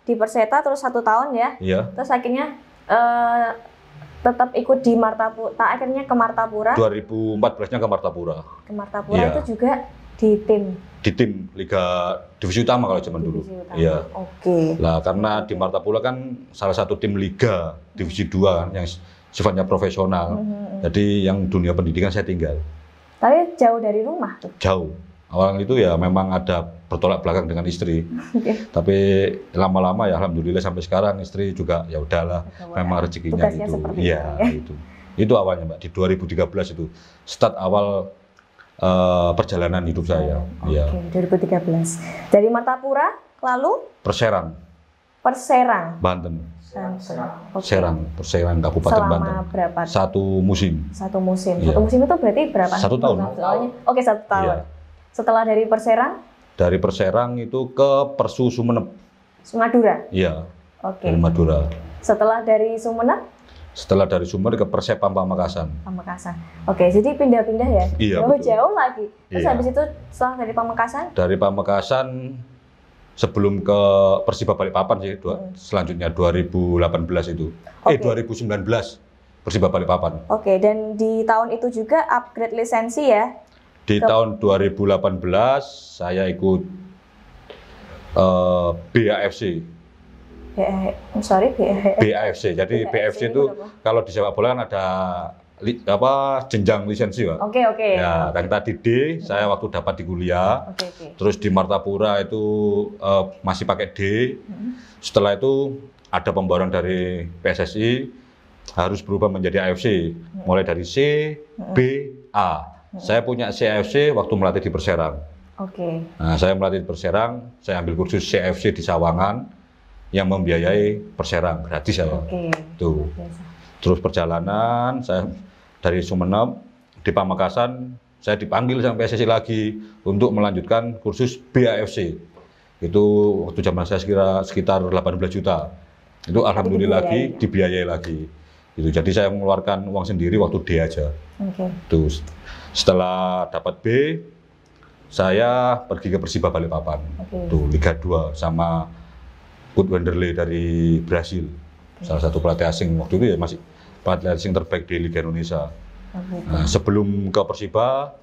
di Perseta terus 1 tahun ya. Iya. Terus akhirnya tetap ikut di Martapura. Akhirnya ke Martapura. 2014-nya ke Martapura. Ke Martapura itu juga di tim Liga Divisi Utama kalau zaman dulu. Iya. Oke. Lah karena di Martapura kan salah satu tim Liga Divisi 2 kan yang sifatnya profesional. Jadi yang dunia pendidikan saya tinggal. Tapi jauh dari rumah tuh. Jauh. Awal itu ya memang ada bertolak belakang dengan istri. Tapi lama-lama ya alhamdulillah sampai sekarang istri juga ya udahlah memang rezekinya itu. Iya, itu. Itu awalnya Mbak di 2013 itu. Start awal perjalanan hidup saya. Oke, 2013. Dari Martapura lalu Perserang, Banten. Perserang Kabupaten Banten. Selama berapa? 1 musim. 1 musim. 1 musim itu berarti berapa? 1 tahun. Oke, 1 tahun. Iya. Setelah dari Perserang? Dari Perserang itu ke Persu Sumeneb. Madura? Iya. Oke. Dari Madura. Setelah dari Sumeneb? Setelah dari Sumeneb ke Persepam Pamekasan. Pamekasan. Oke, jadi pindah-pindah ya? Iya, jauh-jauh lagi. Terus habis itu setelah dari Pamekasan? Dari Pamekasan sebelum ke Persiba Balikpapan sih, selanjutnya 2018 itu. 2019 Persiba Balikpapan. Oke, dan di tahun itu juga upgrade lisensi ya? Di tahun 2018 saya ikut BAFC. BAFC. Jadi BAFC itu kalau di sepak bola kan ada jenjang lisensi, Pak. Oke. Ya, yang tadi D, saya waktu dapat di kuliah. Terus di Martapura itu masih pakai D. Setelah itu ada pembaruan dari PSSI harus berubah menjadi AFC. Mulai dari C, B, A. Saya punya CAFC waktu melatih di Perserang. Nah, saya melatih di Perserang, saya ambil kursus CAFC di Sawangan yang membiayai Perserang gratis ya. Tuh. Terus perjalanan saya dari Sumeneb di Pamekasan, saya dipanggil sama PSSI lagi untuk melanjutkan kursus BAFC. Itu waktu zaman saya sekitar 18 juta. Itu alhamdulillah lagi dibiayai lagi. Itu jadi saya mengeluarkan uang sendiri waktu D aja. Terus setelah dapat B, saya pergi ke Persiba Balikpapan. Tuh Liga 2 sama Kurt Wanderlei dari Brasil. Salah satu pelatih asing waktu itu ya, masih pelatih asing terbaik di Liga Indonesia. Nah, sebelum ke Persiba,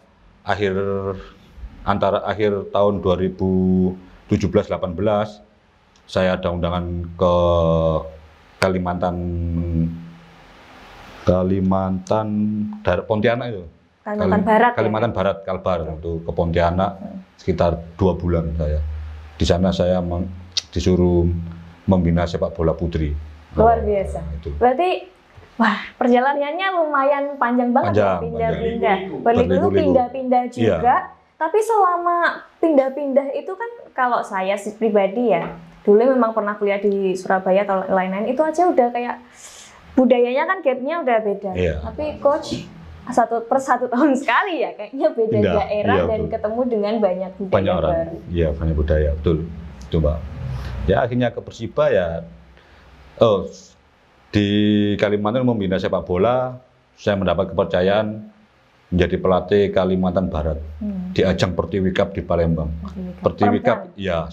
antara akhir tahun 2017-18 saya ada undangan ke Kalimantan Pontianak itu. Kalimantan Barat, Kalbar untuk ke Pontianak sekitar 2 bulan saya. Di sana saya disuruh membina sepak bola putri. Luar biasa. Itu. Berarti wah, perjalanannya lumayan panjang banget, pindah-pindah. Berliku pindah-pindah juga. Iya. Tapi selama pindah-pindah itu kan kalau saya pribadi ya, dulu memang pernah kuliah di Surabaya atau lain-lain, itu aja udah kayak budayanya kan gapnya udah beda. Iya. Tapi coach per satu tahun sekali ya, kayaknya beda daerah dan ketemu dengan banyak budaya baru. Iya, banyak budaya, betul. Itu Mbak. Ya akhirnya ke Persiba ya. Di Kalimantan membina sepak bola, saya mendapat kepercayaan menjadi pelatih Kalimantan Barat di ajang Pertiwi Cup di Palembang. Pertiwi Cup, ya,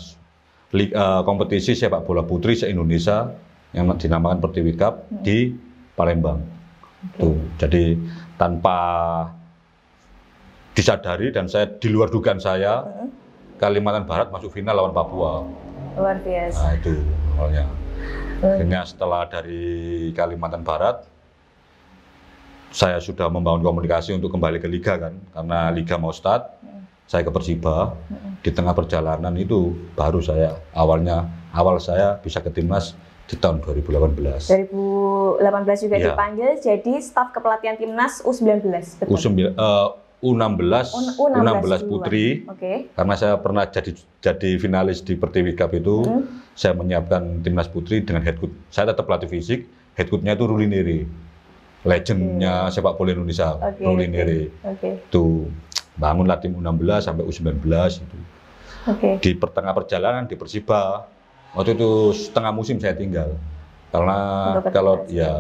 kompetisi sepak bola putri se-Indonesia yang dinamakan Pertiwi Cup di Palembang. Tuh, jadi tanpa disadari dan saya di luar dugaan saya, Kalimantan Barat masuk final lawan Papua. Luar biasa. Nah itu awalnya. Akhirnya setelah dari Kalimantan Barat, saya sudah membangun komunikasi untuk kembali ke Liga kan, karena Liga mau start, saya ke Persiba. Di tengah perjalanan itu baru awal saya bisa ke timnas di tahun 2018. 2018 juga dipanggil jadi staf kepelatihan timnas U19, betul? U16 putri. Karena saya pernah jadi finalis di Pertiwi Cup itu, saya menyiapkan timnas putri dengan head coach. Saya tetap pelatih fisik, head coach-nya itu Ruli Neri, legendnya sepak bola Indonesia, Ruli Neri. Tuh bangunlah tim U16 sampai U19 itu. Di pertengah perjalanan di Persiba, waktu itu setengah musim saya tinggal. Karena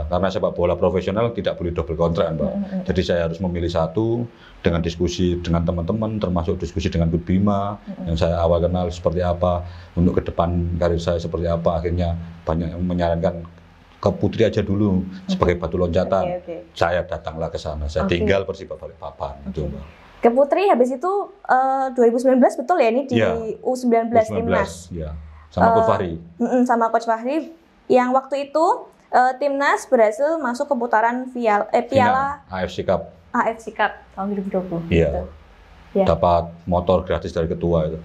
karena sepak bola profesional tidak boleh double kontrak, Mbak. Jadi saya harus memilih satu dengan diskusi dengan teman-teman, termasuk diskusi dengan Bud Bima yang saya awal kenal seperti apa, untuk ke depan karir saya seperti apa. Akhirnya banyak yang menyarankan ke putri aja dulu sebagai batu loncatan. Saya datanglah ke sana. Saya tinggal Persiba Balikpapan itu, Mbak. Ke putri habis itu 2019 betul ya, ini di U19 timnas. Iya. Sama Coach Fahri. Sama Coach Fahri. Yang waktu itu timnas berhasil masuk ke putaran Piala AFC Cup. AFC Cup tahun 2020. Iya. Gitu. Ya. Dapat motor gratis dari ketua itu.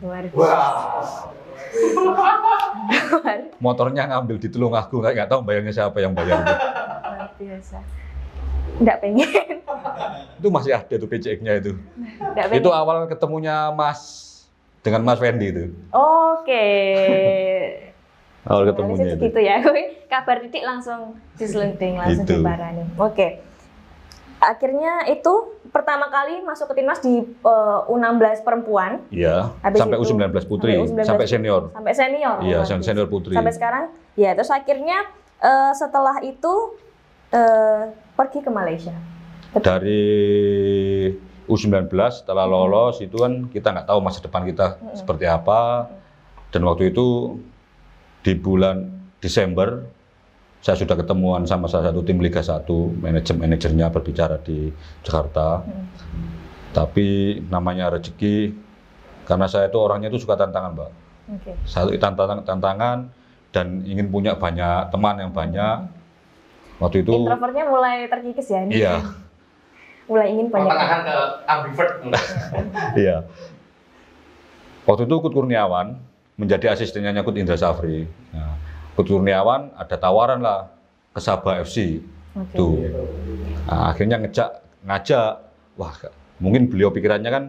Motornya ngambil di Tulungagung, nggak tahu bayarnya siapa yang bayar itu. Luar biasa. Nggak pengen. Itu masih ada tuh PCX-nya itu. Itu awal ketemunya dengan Mas Wendy itu. Awal ketemunya itu. Gitu ya, kabar titik langsung diselending, langsung diparani. Akhirnya itu pertama kali masuk ke timnas di U16 perempuan. Iya. Sampai U19 putri, sampai senior. Sampai senior. Iya, senior putri. Sampai sekarang. Ya, terus akhirnya setelah itu pergi ke Malaysia. Dari U19 setelah lolos itu kan kita nggak tahu masa depan kita seperti apa. Dan waktu itu di bulan Desember saya sudah ketemuan sama salah satu tim Liga 1, manajernya berbicara di Jakarta. Tapi namanya rezeki, karena saya itu orangnya itu suka tantangan, Mbak. Oke. Satu tantangan dan ingin punya banyak teman yang banyak. Waktu itu Introvertnya mulai terkikis ya ini. iya, Mulai ingin banyak. Pertengahan ke ambivert. iya. Waktu itu Kut Kurniawan menjadi asistennya Kut Indra Safri. Nah, Kut Kurniawan ada tawaran lah ke Sabah FC. Oke. Tuh. Nah, akhirnya ngajak. Wah, mungkin beliau pikirannya kan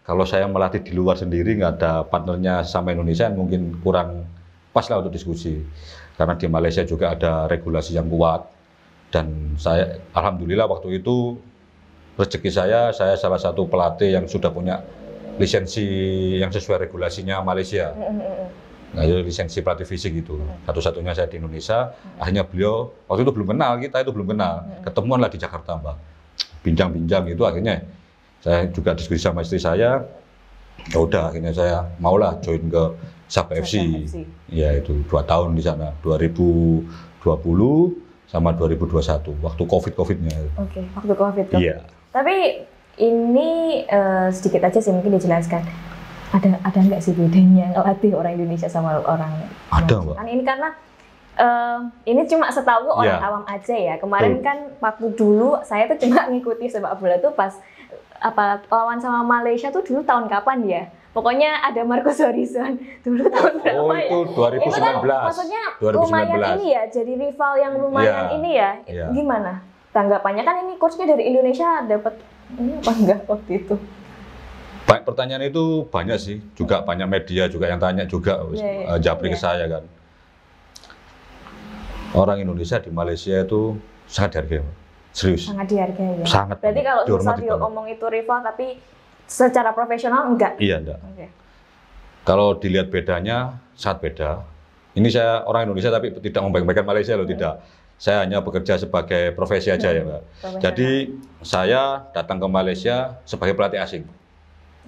kalau saya melatih di luar sendiri nggak ada partnernya sama Indonesia mungkin kurang pas lah untuk diskusi. Karena di Malaysia juga ada regulasi yang kuat. Dan saya, alhamdulillah waktu itu rezeki saya salah satu pelatih yang sudah punya lisensi yang sesuai regulasinya Malaysia. Nah, itu lisensi pelatih fisik gitu. Satu-satunya saya di Indonesia. Akhirnya beliau, waktu itu belum kenal, kita itu belum kenal. Ketemuan lah di Jakarta, Mbak. Bincang-bincang gitu, akhirnya saya juga diskusi sama istri saya. Ya udah, akhirnya saya maulah join ke Sabah FC. Ya itu 2 tahun di sana, 2020 sama 2021, waktu COVID-nya. Oke, waktu COVID. Iya. Tapi ini sedikit aja sih mungkin dijelaskan. Ada nggak sih bedanya ngelatih orang Indonesia sama orang Ada, Malaysia? Mbak. Kan ini karena ini cuma setahu orang Iya. awam aja ya. Kemarin kan waktu dulu saya tuh cuma ngikuti sepak bola tuh pas lawan sama Malaysia tuh dulu tahun kapan ya? Pokoknya ada Marcus Horizon dulu tahun berapa Oh, ya? itu 2019. Itu kan maksudnya 2019. lumayan ini ya, jadi rival yang lumayan Iya. ini ya. Iya. Gimana tanggapannya? Kan ini coachnya dari Indonesia, dapat ini apa enggak waktu itu? Banyak pertanyaan itu banyak sih, juga banyak media juga yang tanya juga, Iya, iya. japri ke Iya. saya kan. Orang Indonesia di Malaysia itu sangat dihargai, Mbak. Serius. Sangat dihargai ya. Sangat. Berarti kalau misal dihormati dia banget. ngomong itu rival tapi secara profesional enggak? Iya, enggak. Oke. Kalau dilihat bedanya, sangat beda. Ini saya orang Indonesia tapi tidak membanggakan Malaysia loh, tidak. Saya hanya bekerja sebagai profesi aja ya, Mbak. Profesional. Jadi saya datang ke Malaysia sebagai pelatih asing.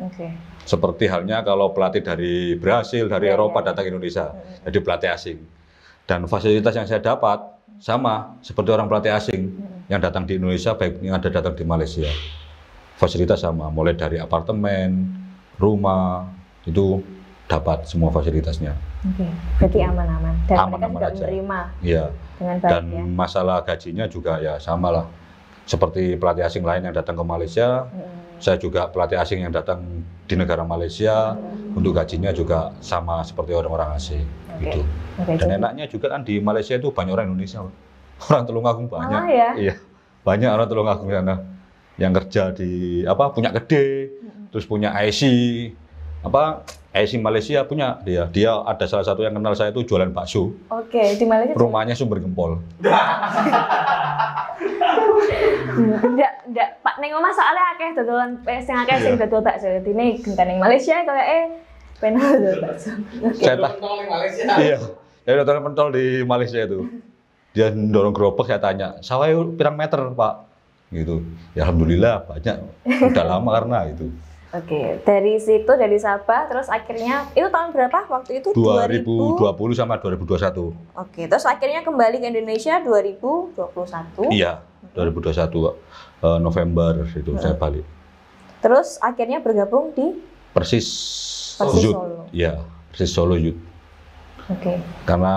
Oke. Seperti halnya kalau pelatih dari Brasil, dari Iya, Eropa iya. datang ke Indonesia, jadi pelatih asing. Dan fasilitas yang saya dapat sama seperti orang pelatih asing yang datang di Indonesia, baik yang ada datang di Malaysia. Fasilitas sama, mulai dari apartemen, rumah, itu dapat semua fasilitasnya. Oke. Berarti aman-aman. Dan Aman-aman mereka juga aja. menerima Iya. dengan baik Dan ya. masalah gajinya juga ya sama lah. Seperti pelatih asing lain yang datang ke Malaysia, saya juga pelatih asing yang datang di negara Malaysia, untuk gajinya juga sama seperti orang-orang asing. Oke. Gitu. Oke, Dan jadi- enaknya juga kan di Malaysia itu banyak orang Indonesia. Orang Tulungagung banyak. Malah ya? Iya. Banyak orang Tulungagung sana yang kerja di punya gede, terus punya IC IC Malaysia punya dia. Dia ada salah satu yang kenal saya itu jualan bakso. Oke, di Malaysia Rumahnya Sumber Gempol. Ndak Pak ning omah soalnya akeh dodolan sing akeh sing Iya. dodol bakso. Dene genten ning Malaysia kayak pengen dodol bakso. Oke. Saya Pentol di Malaysia. Iya. Ya dokter pentol di Malaysia itu. Dia dorong gerobak, saya tanya, sawah pirang meter, Pak? Gitu. Ya alhamdulillah banyak. Udah lama karena itu. Oke, dari situ dari Sabah terus akhirnya itu tahun berapa waktu itu? 2020 sama 2021. Oke, terus akhirnya kembali ke Indonesia 2021. Iya, 2021 November itu saya balik. Terus akhirnya bergabung di Persis Persis Youth. Solo. Iya, Persis Solo Youth. Oke. Karena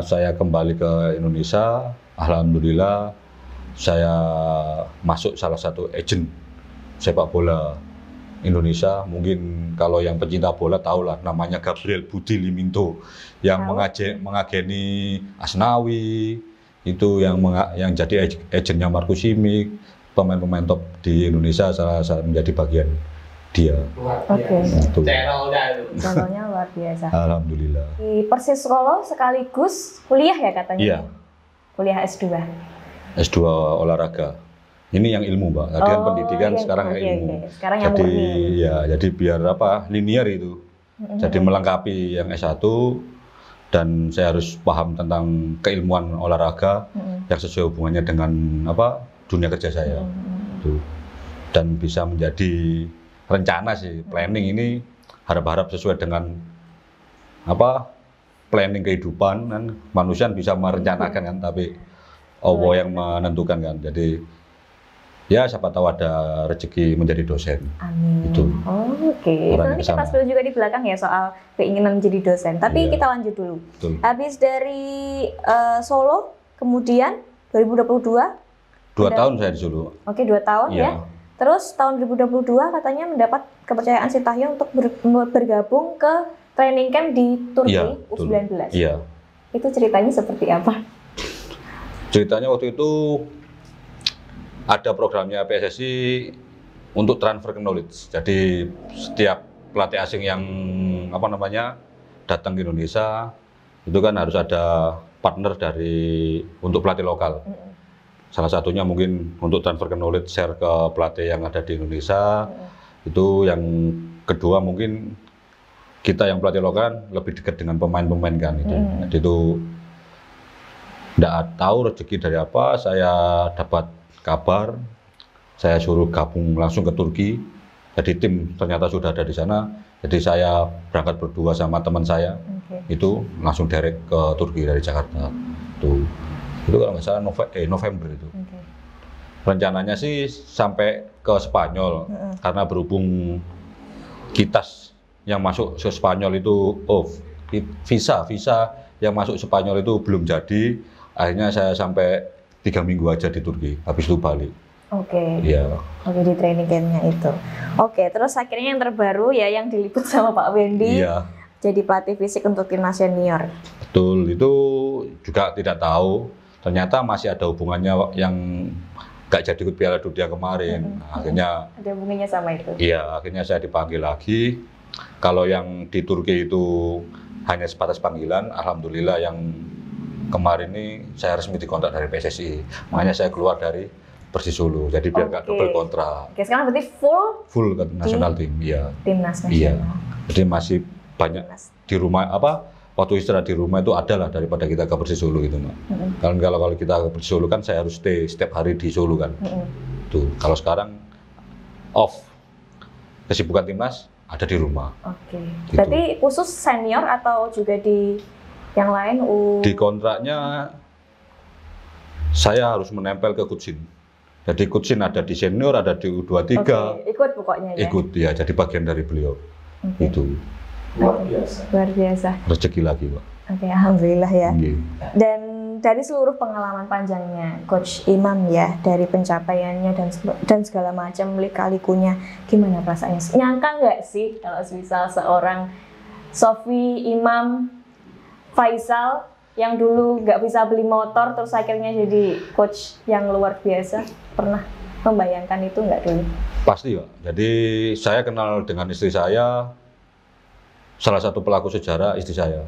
saya kembali ke Indonesia, alhamdulillah saya masuk salah satu agent sepak bola Indonesia. Mungkin kalau yang pecinta bola tahu lah, namanya Gabriel Budi Liminto yang Tahu. mengageni Asnawi, itu yang jadi agennya Markus Simic, pemain-pemain top di Indonesia salah menjadi bagian dia. Luar Oke. biasa. Itu. Channelnya itu. Contohnya luar biasa. Alhamdulillah. Di Persis Solo sekaligus kuliah ya katanya? Iya. Kuliah S2. S2 olahraga. Ini yang ilmu, Mbak. Tadi kan pendidikan, yang- sekarang yang oke, ilmu. oke. Sekarang yang Jadi murni. ya, jadi biar linear itu. Jadi melengkapi yang S1 dan saya harus paham tentang keilmuan olahraga yang sesuai hubungannya dengan dunia kerja saya. Tuh. Dan bisa menjadi rencana sih, planning ini harap-harap sesuai dengan planning kehidupan kan, manusia bisa merencanakan kan, tapi Allah yang menentukan kan. Jadi Ya siapa tahu ada rezeki menjadi dosen. Amin. Itu. Oke. Arahnya Nanti ke kita sana. spill juga di belakang ya soal keinginan menjadi dosen. Tapi Iya. kita lanjut dulu. Betul. Habis dari Solo, kemudian 2022. 2 tahun saya di Solo. Oke, 2 tahun Iya. ya. Terus tahun 2022 katanya mendapat kepercayaan Sintayong untuk bergabung ke training camp di Turki Iya, betul. U19. Iya. Itu ceritanya seperti apa? Ceritanya waktu itu ada programnya PSSI untuk transfer knowledge. Jadi setiap pelatih asing yang datang ke Indonesia itu kan harus ada partner untuk pelatih lokal. Salah satunya mungkin untuk transfer knowledge share ke pelatih yang ada di Indonesia. Itu yang kedua mungkin kita yang pelatih lokal lebih dekat dengan pemain-pemain kan itu. Jadi itu tidak tahu rezeki dari apa, saya dapat kabar, saya suruh gabung langsung ke Turki. Jadi tim ternyata sudah ada di sana. Jadi saya berangkat berdua sama teman saya, itu langsung direct ke Turki dari Jakarta. Itu kalau nggak salah November itu. Rencananya sih sampai ke Spanyol, karena berhubung kitas yang masuk ke Spanyol itu, visa yang masuk Spanyol itu belum jadi. Akhirnya saya sampai 3 minggu aja di Turki, habis itu balik. Oke. Iya. Oke, di training campnya itu. Oke, terus akhirnya yang terbaru ya yang diliput sama Pak Wendy. Iya. Jadi pelatih fisik untuk timnas senior. Betul, itu juga tidak tahu. Ternyata masih ada hubungannya yang nggak jadi ikut Piala Dunia kemarin. Akhirnya ada hubungannya sama itu. Iya, akhirnya saya dipanggil lagi. Kalau yang di Turki itu hanya sebatas panggilan, alhamdulillah yang kemarin ini saya resmi dikontrak dari PSSI. Makanya saya keluar dari Persis Solo. Jadi biar nggak double kontrak. Oke, sekarang berarti full ke nasional tim, iya. Timnas nasional. Iya. Jadi masih banyak di rumah waktu istirahat di rumah itu adalah daripada kita ke Persis Solo gitu, Mbak. Kalau kita ke Persis Solo kan saya harus stay setiap hari di Solo kan. Tuh, kalau sekarang off, kesibukan timnas ada di rumah. Oke. Gitu. Berarti khusus senior atau juga di yang lain? Di kontraknya saya harus menempel ke Kutsin. Jadi Kutsin ada di senior, ada di U23. Oke, ikut pokoknya ya. Ikut ya, jadi bagian dari beliau. Itu Luar biasa. luar biasa. rezeki lagi, Pak. Oke, alhamdulillah ya. Iya. Dan dari seluruh pengalaman panjangnya Coach Imam ya, dari pencapaiannya dan segala macam lika-likunya, gimana perasaannya? Nyangka nggak sih kalau misal seorang Sofi, Imam, Faisal yang dulu nggak bisa beli motor terus akhirnya jadi coach yang luar biasa? Pernah membayangkan itu nggak dulu? Pasti, Pak. Jadi saya kenal dengan istri saya, salah satu pelaku sejarah istri saya.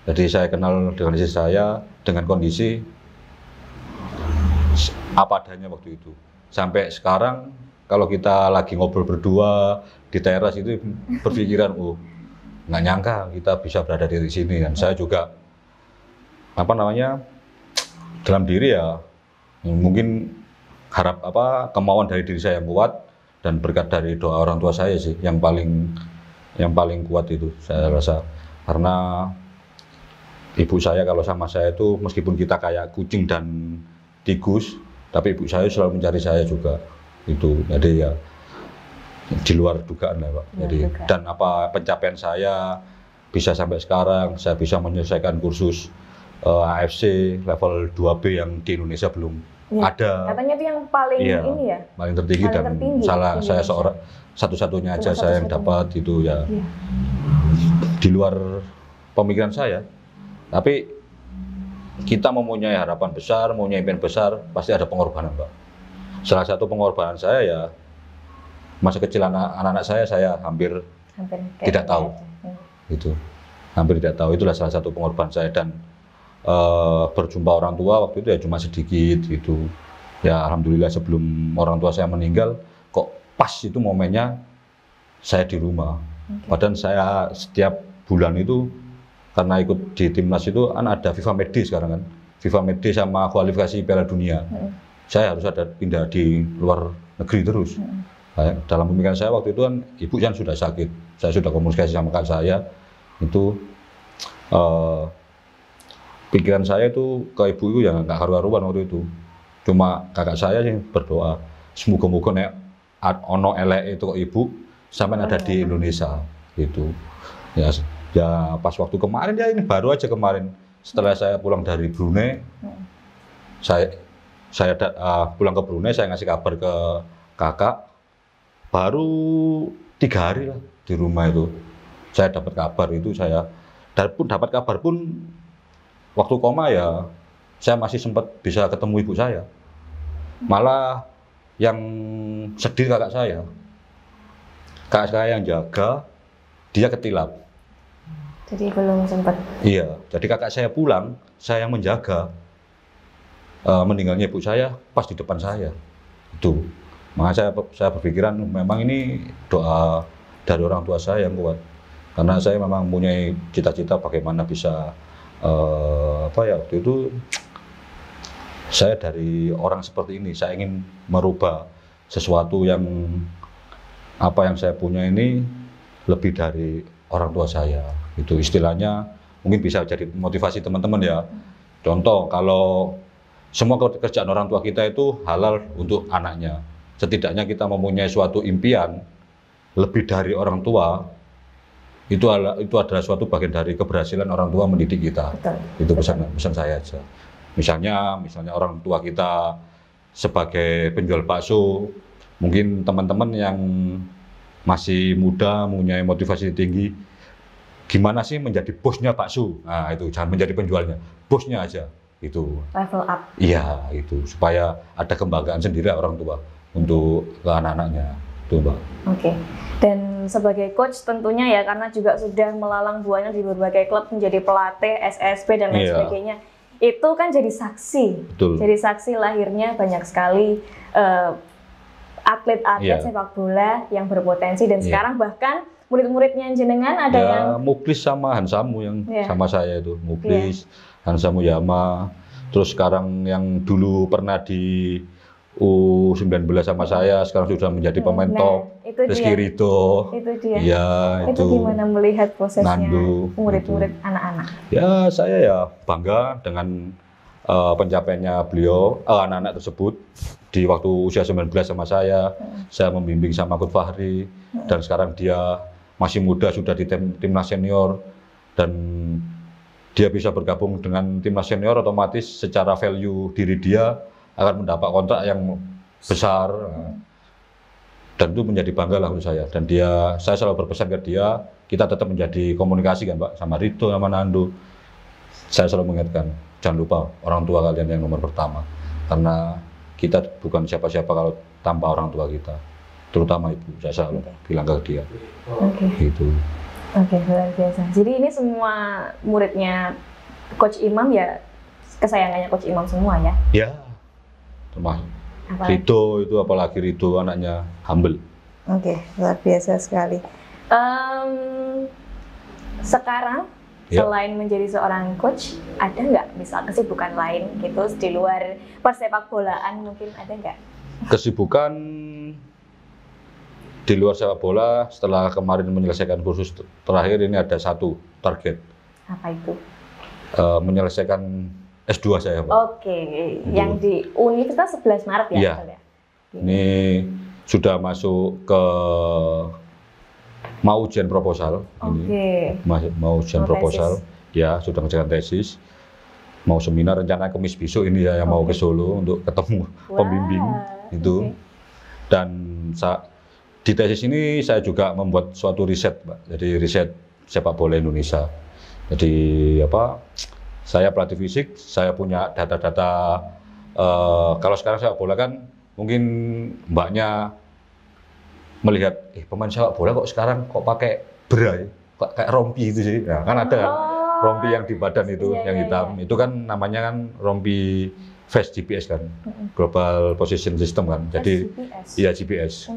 Jadi saya kenal dengan istri saya dengan kondisi apa adanya waktu itu. Sampai sekarang kalau kita lagi ngobrol berdua di teras itu berpikiran, nggak nyangka kita bisa berada di sini. Dan saya juga dalam diri ya mungkin harap kemauan dari diri saya yang kuat dan berkat dari doa orang tua saya sih yang paling kuat itu saya rasa, karena ibu saya kalau sama saya itu meskipun kita kayak kucing dan tikus, tapi ibu saya selalu mencari saya juga itu. Jadi ya di luar dugaan lah, Pak. Jadi dan pencapaian saya bisa sampai sekarang, saya bisa menyelesaikan kursus AFC level 2B yang di Indonesia belum ada. Katanya itu yang paling ini ya? Paling tertinggi paling dan tertinggi saya satu-satunya aja saya yang dapat itu ya. Di luar pemikiran saya. Tapi kita mempunyai harapan besar, mempunyai impian besar, pasti ada pengorbanan, Pak. Salah satu pengorbanan saya ya masa kecil anak-anak saya hampir tidak tahu. Itu hampir tidak tahu, itulah salah satu pengorbanan saya. Dan berjumpa orang tua waktu itu ya cuma sedikit gitu. Ya alhamdulillah sebelum orang tua saya meninggal kok pas itu momennya saya di rumah. Padahal saya setiap bulan itu karena ikut di timnas itu kan ada FIFA Matchday sekarang kan. FIFA Matchday sama kualifikasi Piala Dunia. Saya harus ada pindah di luar negeri terus. Dalam pemikiran saya waktu itu kan ibu yang sudah sakit. Saya sudah komunikasi sama kakak saya. Itu pikiran saya itu ke ibu itu ya nggak karu-karuan waktu itu. Cuma kakak saya yang berdoa, semoga-moga nek ono elek itu kok ibu sampai ada di Indonesia gitu. Ya, ya pas waktu kemarin ya ini baru aja kemarin setelah saya pulang dari Brunei, saya pulang ke Brunei, saya ngasih kabar ke kakak, baru 3 hari lah di rumah itu saya dapat kabar itu dapat kabar pun waktu koma ya saya masih sempat bisa ketemu ibu saya. Malah yang sedih kakak saya yang jaga, dia ketilap. Jadi belum sempat. Iya, jadi kakak saya pulang, saya yang menjaga. Meninggalnya ibu saya pas di depan saya. Itu. Maka saya berpikiran memang ini doa dari orang tua saya yang kuat. Karena saya memang mempunyai cita-cita bagaimana bisa waktu itu saya dari orang seperti ini, saya ingin merubah sesuatu yang apa yang saya punya ini lebih dari orang tua saya. Itu istilahnya mungkin bisa jadi motivasi teman-teman ya. Contoh, kalau semua kerjaan orang tua kita itu halal untuk anaknya. Setidaknya kita mempunyai suatu impian lebih dari orang tua, itu adalah suatu bagian dari keberhasilan orang tua mendidik kita. Betul. Itu pesan saya aja. Misalnya orang tua kita sebagai penjual bakso, mungkin teman-teman yang masih muda, mempunyai motivasi tinggi, gimana sih menjadi bosnya bakso? Nah itu, jangan menjadi penjualnya, bosnya aja. Itu. Level up. Iya, itu. Supaya ada kebanggaan sendiri orang tua untuk ke anak-anaknya. Itu, Mbak. Oke. Dan sebagai coach tentunya ya, karena juga sudah melalang buahnya di berbagai klub, menjadi pelatih, SSB, dan lain sebagainya. Itu kan jadi saksi. Betul. Jadi saksi lahirnya banyak sekali atlet-atlet sepak bola yang berpotensi, dan sekarang bahkan murid-muridnya jenengan ada yang Muklis sama Hansamu yang sama saya itu, Muklis, Hansamu Yama, terus sekarang yang dulu pernah di U19 sama saya, sekarang sudah menjadi pemain top, Rizky Ridho. Itu dia. Ya, itu gimana melihat prosesnya Nandu, murid-murid anak-anak? Ya, saya ya bangga dengan pencapaiannya beliau, anak-anak tersebut di waktu usia 19 sama saya membimbing sama Coach Fahri, dan sekarang dia masih muda sudah di timnas senior, dan dia bisa bergabung dengan timnas senior, otomatis secara value diri dia akan mendapat kontrak yang besar, dan itu menjadi bangga lah untuk saya. Dan saya selalu berpesan ke dia, kita tetap menjadi komunikasi kan Pak, sama Ridho, sama Nando. Saya selalu mengingatkan, jangan lupa orang tua kalian yang nomor pertama, karena kita bukan siapa-siapa kalau tanpa orang tua kita, terutama ibu. Saya selalu bilang ke dia. Gitu. Oke, luar biasa. Jadi ini semua muridnya Coach Imam ya, kesayangannya Coach Imam semua ya? Ya, termasuk Ridho itu, apalagi Ridho anaknya humble. Oke, luar biasa sekali. Sekarang selain menjadi seorang coach, ada nggak misal kesibukan lain gitu di luar persepak bolaan, mungkin ada nggak? Kesibukan di luar sepak bola, setelah kemarin menyelesaikan kursus terakhir, ini ada satu target. Apa itu? Menyelesaikan S2 saya, Pak. Oke, yang di Universitas 11 Maret ya? Iya. Ini sudah masuk ke mau ujian proposal. Ini mau ujian proposal. Ya, sudah mengerjakan tesis. Mau seminar, rencana Kamis besok ini ya, yang mau ke Solo untuk ketemu pembimbing itu. Dan di tesis ini saya juga membuat suatu riset, Pak. Jadi riset sepak bola Indonesia. Jadi saya pelatih fisik, saya punya data-data. Kalau sekarang sepak bola kan mungkin mbaknya melihat, pemain sepak bola kok sekarang kok pakai bra, kok kayak rompi itu sih. Nah, kan ada rompi yang di badan itu, yang hitam. Itu kan namanya kan rompi Fast GPS kan, Global Position System kan. Jadi iya GPS.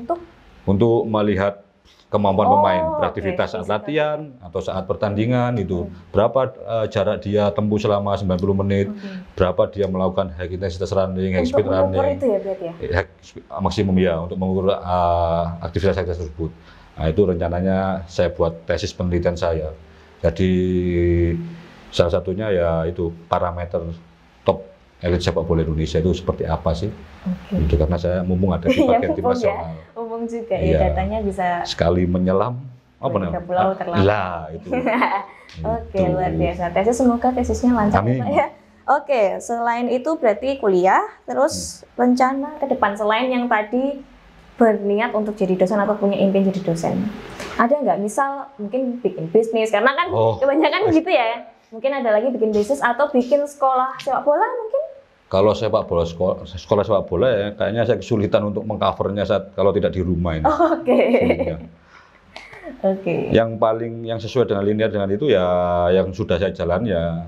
Untuk melihat kemampuan pemain, beraktivitas saat latihan atau saat pertandingan itu, berapa jarak dia tempuh selama 90 menit, berapa dia melakukan high intensitas running, high speed running, itu ya berarti ya? Maksimum ya, untuk mengukur aktivitas tersebut. Nah itu rencananya saya buat tesis penelitian saya. Jadi salah satunya ya itu parameter top elit sepak bola Indonesia itu seperti apa sih? Oke. Itu karena saya mumpung ada di bagian tim nasional. Umum juga Iya. ya, datanya bisa Sekali menyelam apa 3 namanya? pulau terlambat. Lah itu. Oke, Itu. luar biasa. Tesis semoga tesisnya lancar ya, Amin. Pak ya. Oke, selain itu berarti kuliah, terus rencana ke depan selain yang tadi berniat untuk jadi dosen atau punya impian jadi dosen. Ada nggak misal mungkin bikin bisnis karena kan kebanyakan gitu ya. Mungkin ada lagi bikin bisnis atau bikin sekolah sepak bola mungkin? Kalau sepak bola sekolah sepak bola ya kayaknya saya kesulitan untuk mengcovernya saat kalau tidak di rumah ini. Oke. Sulitnya. Oke. Yang sesuai dengan linear dengan itu ya yang sudah saya jalan ya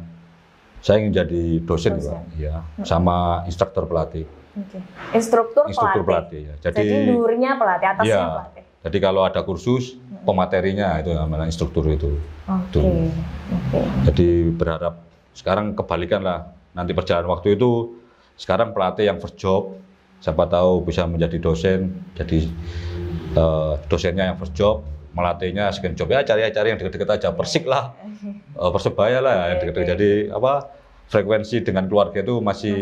saya ingin jadi dosen Pak. Ya, sama instruktur pelatih. Oke. Instruktur pelatih ya. Jadi durnya pelatih, atasnya ya, pelatih. Jadi kalau ada kursus pematerinya itu namanya instruktur itu. Oke. Jadi berharap sekarang kebalikan lah. Nanti perjalanan waktu itu sekarang pelatih yang first job, siapa tahu bisa menjadi dosen. Jadi dosennya yang first job, melatihnya second job ya cari yang deket-deket aja. Persik lah, Persebaya lah yang deket-deket. Jadi apa frekuensi dengan keluarga itu masih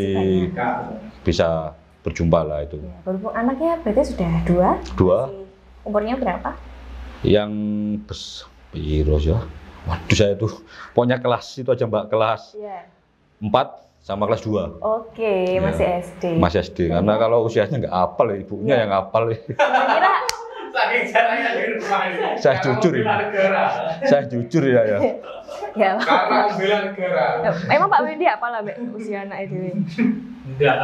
bisa berjumpa lah itu. Ya, berhubung anaknya berarti sudah dua. Umurnya berapa? Yang piro ya. Waduh saya tuh pokoknya kelas itu aja Mbak, kelas 4 sama kelas 2. Oke, masih SD. Masih SD, karena kalau usianya nggak apal ya, ibunya yang apal ya. Kira-kira saking caranya di rumah ini. Saya jujur ini. Saya jujur ya. Ya. Karena membela negara. Emang Pak Wendy apa lah usia anak itu? Enggak.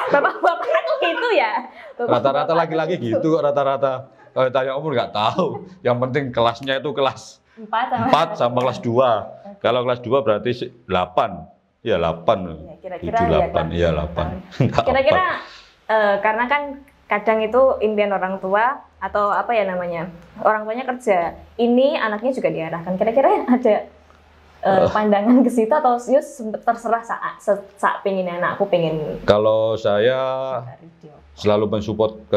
Bapak-bapak tuh gitu ya? Rata-rata laki-laki gitu kok rata-rata. Kalau tanya umur nggak tahu. Yang penting kelasnya itu kelas 4 sama kelas 2. Kalau kelas 2 berarti 8. Ya 8. Ya, kira-kira 7, 8. Iya 8. Kira-kira karena kan kadang itu impian orang tua atau apa ya namanya, orang tuanya kerja. Ini anaknya juga diarahkan. Kira-kira ada pandangan ke situ atau terserah saat pengen anakku pengen. Kalau saya selalu mensupport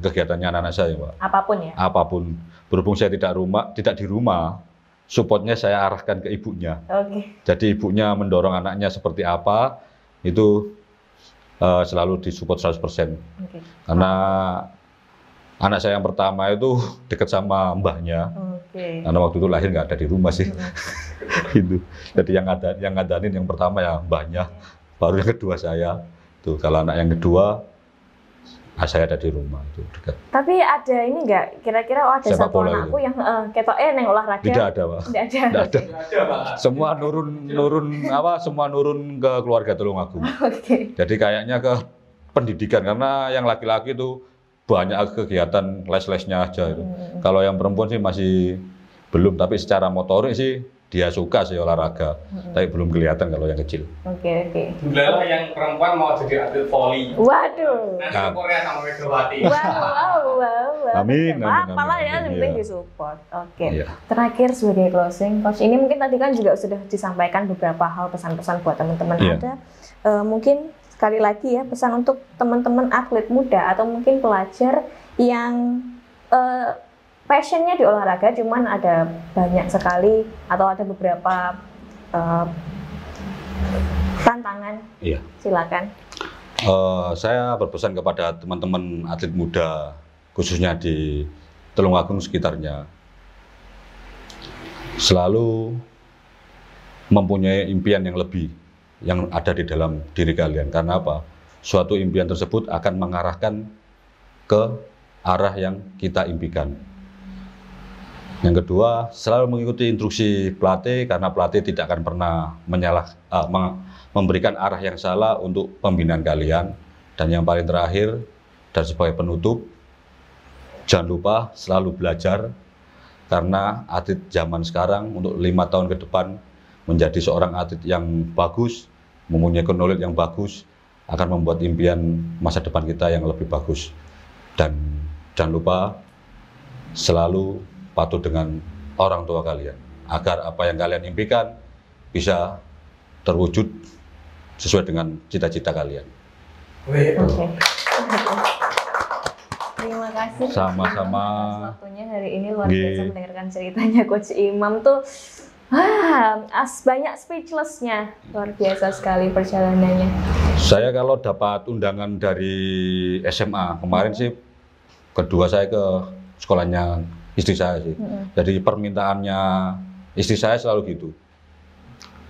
kegiatannya anak-anak saya, Pak. Apapun ya. Apapun. Berhubung saya tidak di rumah, supportnya saya arahkan ke ibunya. Oke. Jadi ibunya mendorong anaknya seperti apa, itu selalu disupport 100%. Oke. Karena anak saya yang pertama itu dekat sama mbahnya. Oke. Karena waktu itu lahir nggak ada di rumah sih. Gitu. Jadi yang ngadanin yang pertama ya mbahnya, baru yang kedua saya. Tuh kalau anak yang kedua saya ada di rumah itu dekat. Tapi ada ini nggak? Kira-kira ada Sepak satu bola anakku itu. yang ketoknya neng olahraga? Tidak ada, Pak. Tidak ada. Tidak ada. Ada, Pak. Semua semua nurun ke keluarga Tulungagung. Oke. Jadi kayaknya ke pendidikan karena yang laki-laki itu banyak kegiatan les-lesnya aja itu. Kalau yang perempuan sih masih belum, tapi secara motorik sih dia suka sih olahraga, tapi belum kelihatan kalau yang kecil. Oke. Dulu yang perempuan mau jadi atlet voli. Waduh. Nanti ke Korea sama Megawati. Wow. Amin. Apalah ya, yang penting Iya. disupport. Oke. Iya. Terakhir sebagai closing, Coach, ini mungkin tadi kan juga sudah disampaikan beberapa hal pesan-pesan buat teman-teman. Iya. Ada mungkin sekali lagi ya pesan untuk teman-teman atlet muda atau mungkin pelajar yang passionnya di olahraga, cuman ada banyak sekali atau ada beberapa tantangan. Iya. Silakan. Saya berpesan kepada teman-teman atlet muda, khususnya di Tulungagung sekitarnya, selalu mempunyai impian yang lebih yang ada di dalam diri kalian. Karena apa? Suatu impian tersebut akan mengarahkan ke arah yang kita impikan. Yang kedua, selalu mengikuti instruksi pelatih karena pelatih tidak akan pernah memberikan arah yang salah untuk pembinaan kalian. Dan yang paling terakhir dan sebagai penutup, jangan lupa selalu belajar karena atlet zaman sekarang untuk 5 tahun ke depan menjadi seorang atlet yang bagus, mempunyai knowledge yang bagus, akan membuat impian masa depan kita yang lebih bagus. Dan jangan lupa selalu patuh dengan orang tua kalian agar apa yang kalian impikan bisa terwujud sesuai dengan cita-cita kalian. Oke. Terima kasih. Sama-sama. Waktunya hari ini luar biasa mendengarkan ceritanya Coach Imam tuh Banyak speechlessnya, luar biasa sekali perjalanannya. Saya kalau dapat undangan dari SMA kemarin sih, kedua saya ke sekolahnya istri saya sih. Jadi permintaannya istri saya selalu gitu,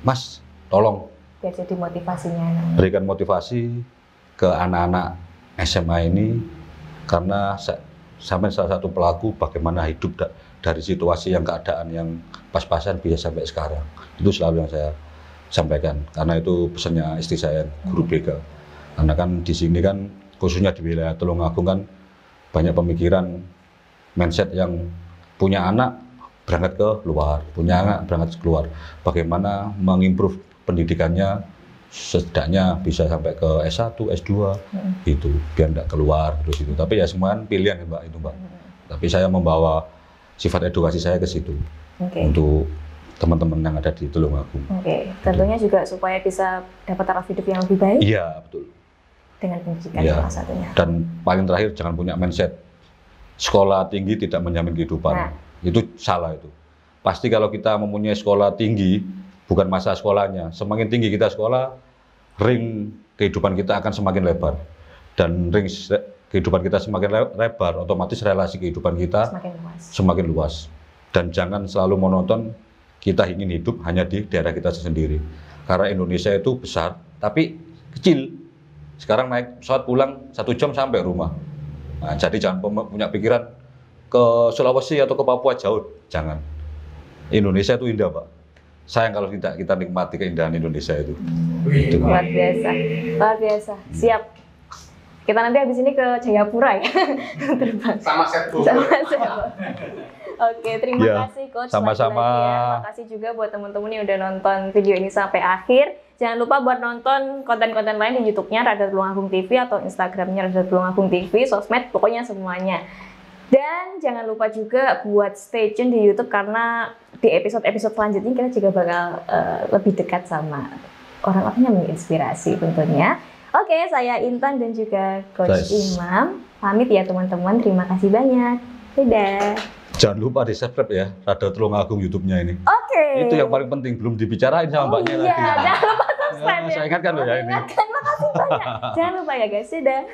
Mas, tolong Biar jadi motivasinya. berikan motivasi ke anak-anak SMA ini, karena sampai salah satu pelaku bagaimana hidup dari situasi yang keadaan yang pas-pasan bisa sampai sekarang. Itu selalu yang saya sampaikan, karena itu pesannya istri saya, guru BK. Karena kan di sini kan, khususnya di wilayah Tulungagung kan, banyak pemikiran, mindset yang punya anak berangkat ke luar, punya anak berangkat keluar. Bagaimana mengimprove pendidikannya, setidaknya bisa sampai ke S1, S2, gitu, biar tidak keluar terus itu. Tapi ya semua kan pilihan ya Mbak, itu Mbak. Tapi saya membawa sifat edukasi saya ke situ, untuk teman-teman yang ada di Tulungagung. Tentunya juga supaya bisa dapat taraf hidup yang lebih baik. Iya, betul. Dengan pendidikan salah satunya. Dan paling terakhir, jangan punya mindset sekolah tinggi tidak menjamin kehidupan. Itu salah itu. Pasti kalau kita mempunyai sekolah tinggi, bukan masa sekolahnya. Semakin tinggi kita sekolah, ring kehidupan kita akan semakin lebar. Dan ring kehidupan kita semakin lebar, otomatis relasi kehidupan kita semakin luas. Dan jangan selalu monoton, kita ingin hidup hanya di daerah kita sendiri. Karena Indonesia itu besar, tapi kecil. Sekarang naik pesawat pulang 1 jam sampai rumah. Nah, jadi jangan punya pikiran ke Sulawesi atau ke Papua jauh, jangan. Indonesia itu indah, Pak. Sayang kalau tidak kita nikmati keindahan Indonesia itu. Luar biasa, luar biasa. Siap. Kita nanti habis ini ke Jayapura ya, terbang. Sama set Oke, terima kasih Coach. Sama-sama. Makasih juga buat teman-teman yang udah nonton video ini sampai akhir. Jangan lupa buat nonton konten-konten lain di YouTube-nya Radar Tulungagung TV atau Instagram-nya Radar Tulungagung TV, sosmed, pokoknya semuanya. Dan jangan lupa juga buat stay tune di YouTube, karena di episode-episode selanjutnya kita juga bakal lebih dekat sama orang-orang yang menginspirasi tentunya. Oke, saya Intan dan juga Coach Imam. Pamit ya teman-teman, terima kasih banyak. Dadah. Jangan lupa di-subscribe ya Radar Tulungagung YouTube-nya ini. Itu yang paling penting, belum dibicarain sama Mbaknya tadi. Jangan lupa subscribe ya. Saya ingatkan loh ya ini. Ingatkan, makasih banyak. Jangan lupa ya guys, dadah.